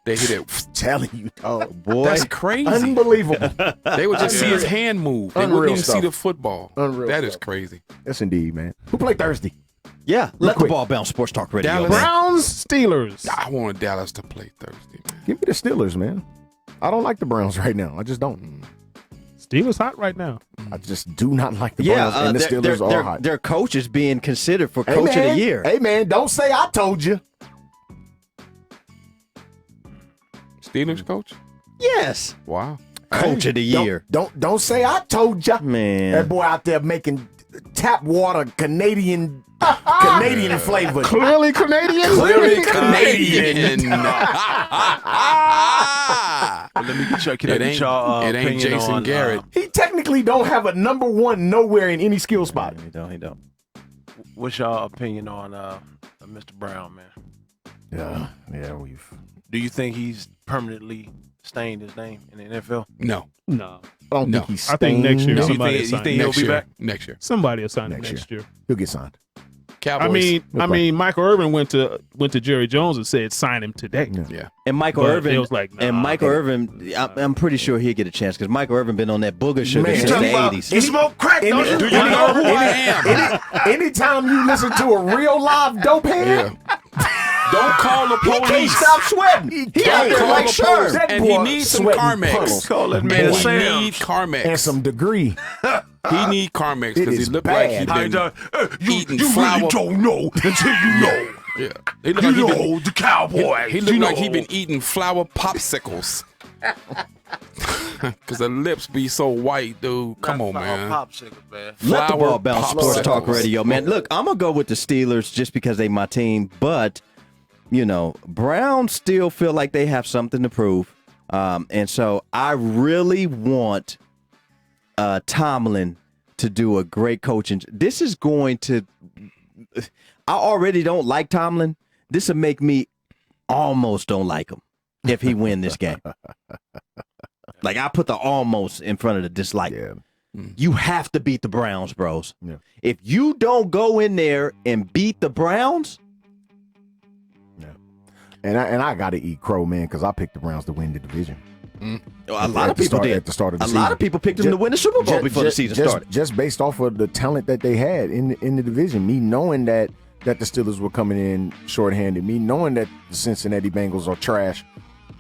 They hit it. Telling you, dog. Boy. That's crazy. Unbelievable. They would just see his hand move. They Unreal wouldn't even see stuff. the football. Unreal That is stuff. crazy. Yes, indeed, man. Who played Thursday? Yeah, let quick. the ball bounce. Sports Talk Radio. Dallas. man. Browns, Steelers. I wanted Dallas to play Thursday, man. Give me the Steelers, man. I don't like the Browns right now. I just don't. Steelers hot right now. I just do not like the Browns, and the Steelers are hot. Their coach is being considered for coach of the year. Hey, man, don't say I told you. Steelers coach? Yes. Wow. Coach of the year. Don't say I told you. Man. That boy out there making tap water Canadian flavor. Clearly Canadian. Clearly Canadian. Let me get y'all it ain't Jason Garrett. He technically don't have a number one nowhere in any skill spot. He don't. What's y'all opinion on Mr. Brown, man? Yeah, Do you think he's permanently stained his name in the NFL? No. No. I don't think he's I think next year No. somebody You will sign think him. he'll be back? Next year. Somebody will sign him next year. He'll get signed. Cowboys. I mean, Michael Irvin went to Jerry Jones and said sign him today. Yeah. And Michael But Irvin it was like, nah, Michael Irvin, I'm pretty sure he'll get a chance because Michael Irvin been on that booger sugar Man. since the 80s. You smoke crack, don't you? Do you know who I am? Anytime you listen to a real live dope head, Don't call the he can't police. stop sweating. He out there Call like the Sherm. police. That And he boy needs some sweating Carmex. puddles. Call that He man Sam. need Carmex. And some degree. He need Carmex It because he is looked bad. like he been eating You flour. really don't know until you know. Yeah. He looked like he been, the Cowboys. he looked like he been eating flour popsicles. Because the lips be so white, dude. Come on, man. Popsicle, man. Let the Flour ball bounce. Sports popsicles. Talk Radio, man. Look, I'm gonna go with the Steelers just because they my team, but Browns still feel like they have something to prove, and so I really want Tomlin to do a great coaching. This is going to. I already don't like Tomlin. This will make me almost don't like him if he win this game. Like I put the almost in front of the dislike. Yeah. You have to beat the Browns, bros. Yeah. If you don't go in there and beat the Browns, And I got to eat crow, man, because I picked the Browns to win the division. a lot of people did. At the start of the a season. lot of people picked them to win the Super Bowl before the season started. Just based off of the talent that they had in the division, me knowing that the Steelers were coming in shorthanded, me knowing that the Cincinnati Bengals are trash,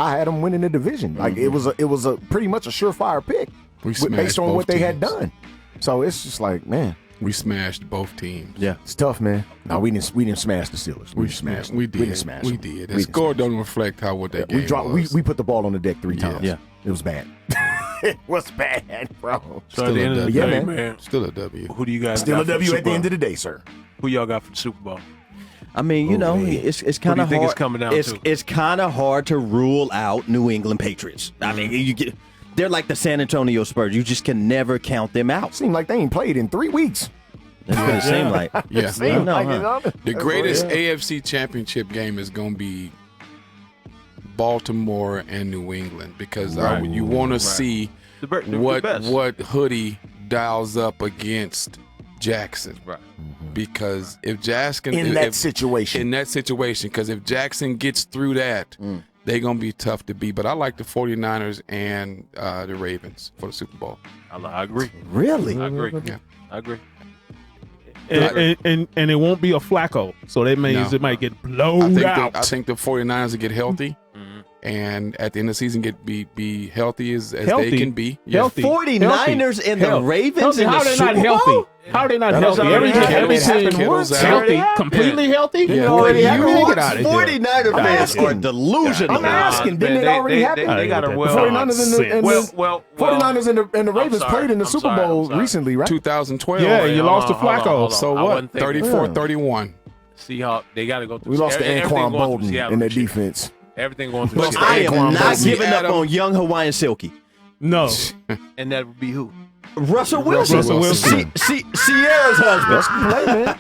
I had them winning the division. Like it was a pretty much a surefire pick based on what they had done. So it's just like, man, we smashed both teams. Yeah, it's tough, man. No, we didn't smash the Steelers. We smashed them. We did. We didn't smash them. The score doesn't reflect what that game was. We put the ball on the deck 3 times. Yeah. It was bad. It was bad, bro. So at the end of the day, man, still a W. Who do you guys Still got a for W the at the Super end Bowl? of the day, sir. Who y'all got for the Super Bowl? I mean, it's kind of hard. think it's coming down to? It's kind of hard to rule out New England Patriots. I mean, they're like the San Antonio Spurs. You just can never count them out. Seemed like they ain't played in 3 weeks. That's what it seemed like. Yeah. Seemed like it, huh? The greatest AFC championship game is going to be Baltimore and New England because you want to see what Hoodie dials up against Jackson. Right. Because if Jackson In that situation, because if Jackson gets through that, they're going to be tough to beat. But I like the 49ers and the Ravens for the Super Bowl. I agree. Really? I agree. Yeah. I agree. And it won't be a Flacco, so that means it might get blown out. I think the 49ers will get healthy. And at the end of the season, be healthy as they can be. The 49ers and the Ravens in the Super Bowl? How are they not healthy? Every team once. healthy, completely healthy. It already happened. Get out of here. 49er fans are delusional. I'm asking. Didn't it already happen? They got a The 49ers and the Ravens sorry. played in the I'm Super sorry. Bowl I'm sorry. recently, right? 2012. Yeah, you lost to Hold on, Flacco. hold on. So I what? wasn't thinking- 34-31. Seahawks, they got to go through. We lost to everything Anquan going through Bolden Seattle in their this year. defense. Everything going through. But Seattle. I am not Bolden. giving up Adam. on young Hawaiian Silky. No. And that would be who? Russell Wilson. Russell Wilson. Sierra's husband. Play, man.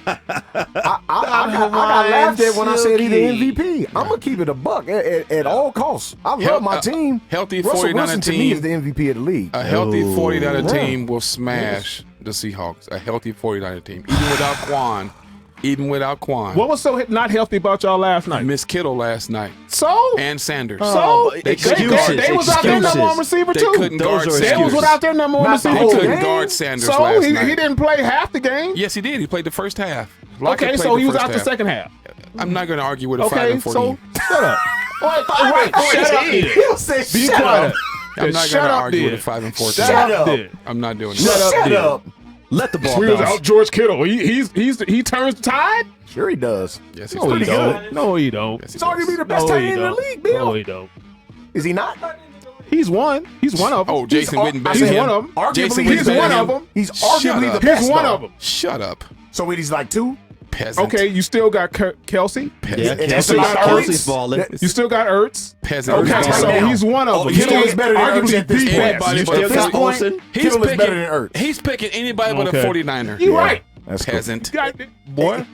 I got laughed at when I said he the MVP. I'm gonna keep it a buck at all costs. I love my team. Healthy Russell 49er Wilson to me team. is the MVP of the league. A healthy 49er Yeah. team will smash the Seahawks. A healthy 49er team, even without Quan. Even without Quan. What was so not healthy about y'all last night? Miss Kittle last night So? and Sanders. They was out there number one receiver They too. couldn't guard Those are They was Sanders. without their number one Not receiver the They whole too. couldn't game. guard Sanders So last he night. didn't play half the game. Yes, he did. He played the first half. Okay, so he was out the second half. I'm not going to argue with a Okay, 5-4 so team. shut up. Right, shut up. He'll say Be shut quiet. up. I'm not Shut going to up, argue then. with a 5 and 14. Shut up. I'm not doing Shut that. up. Let the ball We was bounce. out George Kittle. He turns the tide. Sure he does. Yes, he's No, he pretty don't. good. No, he don't. Yes, he He's arguably does. the best No, tight he end in the don't. league, Bill. No, he don't. Is he not? He's one. He's one of them. Oh, Jason Witten better He's than one him. of them. Arguably, Jason he's Witten better one than of him. them. He's Shut arguably up. the best. He's one though. of them. Shut up, So he's like 2. peasant. Okay, you still got Kelsey. Yeah, Peasant. And that's Kelsey's, about Kelsey's Ertz. balling. You still got Ertz. Peasant. Okay, Right so now. he's one of Oh, them. Kittle He's is better than arguably Ertz at this the point. best. Anybody You but still a got Philly- Olsen. Kittle is better than Ertz. He's picking anybody but Okay. a 49er. You right. That's cool. Peasant. Boy.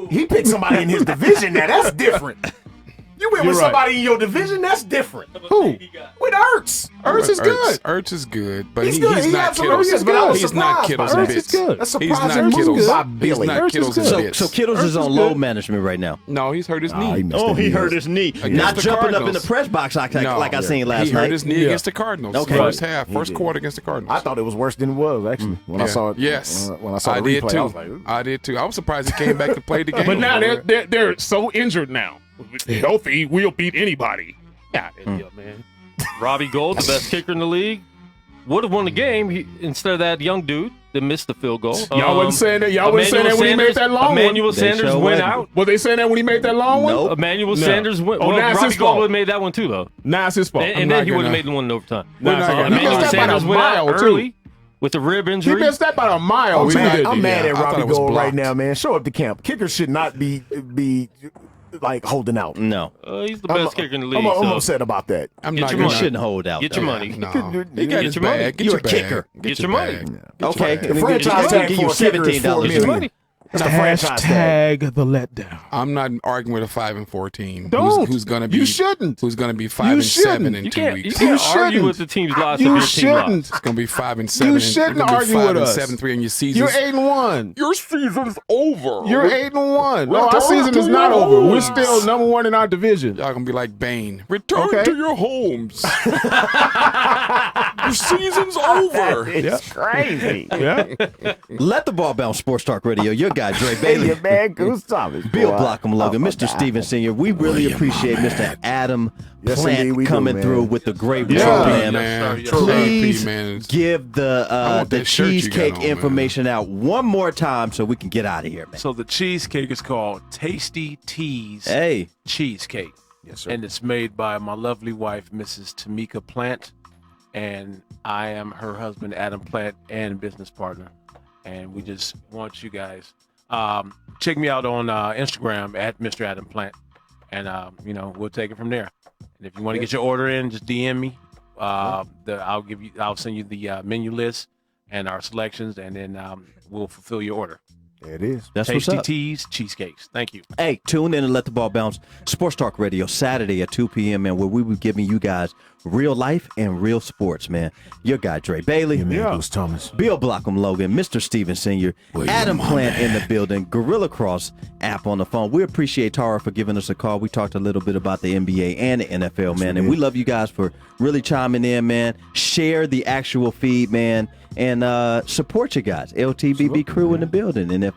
He picked somebody in his division. Now that's different. You went You're with right. somebody in your division. That's different. Who? With Ertz. Ertz is good. Ertz is good, but He's he's, good. he's He not absolutely Kittle's. is, but I was He's not surprised Kittle's by and Ertz is bits. good. That's He's not surprising move Kittle's. by He's Billy. not Ertz is Kittle's good. and bits. So Kittles is Ertz on is load good. management right now. No, he's hurt his He knee. missed his knee. his knee. Against Not the jumping up in the Cardinals. press box like I seen last he night. hurt his knee Yeah. against the Cardinals. Okay. First half, He first did. quarter against the Cardinals. I thought it was worse than it was actually when I saw it. Yes, when I saw the did replay, too. I was like, ooh. I did too. I was surprised he came back to play the game. But now they're so injured now. Healthy, we'll beat anybody. Yeah, man. Robbie Gold, the best kicker in the league, would have won the game instead of that young dude that missed the field goal. Y'all wasn't saying that. Y'all wasn't saying that when he made that long Emmanuel one. They Sanders sure went wasn't. out. Were they saying that when he made that long one? Nope. Emmanuel No. Sanders went. Oh, Well, now it's Robbie his Gold fault. would have made that one too, though. Nah, it's his fault. And then he would have gonna- made the one in overtime. Nah, We're not gonna- Emmanuel He missed that by Sanders a went out mile, too. early with a rib He injury. missed that by a mile. I'm too, mad, didn't I'm he? mad Yeah, at I thought Robbie it was Gold right blocked. now, man. Show up to camp. Kickers should not be like holding out. No, He's the best kicker in the league. I'm so upset about that. I'm Get not your you gonna. money. shouldn't hold out. Get your money. No, Get he got his your money. bag. Get You're your a kicker. bag. Get your money. Okay, The franchise tag give you for a kicker is $4 $17 million. money. That's the franchise tag. Hashtag the letdown. I'm not arguing with a 5 and 4 team. Don't. Who's going to be? You shouldn't. Who's going to be 5 You and 7 shouldn't. in You 2 can't, you weeks? can't You argue shouldn't. with the team's loss You if your team lost. shouldn't. It's going to be 5 and 7. You and shouldn't you're gonna be argue 5 with and us. 7-3 in your season. You're 8-1. Your season's over. You're 8-1. No, our Return season to is not your over. We're homes. still number one in our division. Y'all gonna be like Bane. Return Okay. to your homes. Your season's over. It's crazy. Yeah. Let the ball bounce. Sports Talk Radio. Your guy Dre Hey, Bailey. your man, Goose Thomas. Bill boy. Blockham Logan, Oh, Mr. God. Steven Sr. We really appreciate Mr. Adam Yes, Plant indeed we do, coming man. through with the great Yeah. program. Man. Please Trophy, man. give the want that shirt you got cheesecake on, man. information out one more time so we can get out of here, man. So the cheesecake is called Tasty Teas Hey, Cheesecake. Yes, sir. And it's made by my lovely wife, Mrs. Tamika Plant. And I am her husband, Adam Plant, and business partner. And we just want you guys check me out on Instagram at Mr. Adam Plant. And we'll take it from there. And if you want to get your order in, just DM me. I'll send you the menu list and our selections, and then we'll fulfill your order. There it is. that's what's Tasty up. Teas Cheesecakes. Thank you. Hey, tune in and let the ball bounce. Sports Talk Radio, Saturday at 2 p.m., man, where we will be giving you guys real life and real sports, man. Your guy, Dre Bailey. Your man, Goose Thomas. Bill Blockham Logan, Mr. Steven Sr., Adam Plant in the building, Gorilla Cross app on the phone. We appreciate Tara for giving us a call. We talked a little bit about the NBA and the NFL, man, and we love you guys for really chiming in, man. Share the actual feed, man, and support you guys. LTBB crew in the building. And if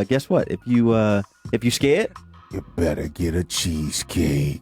guess what? If you scared, You better get a cheesecake.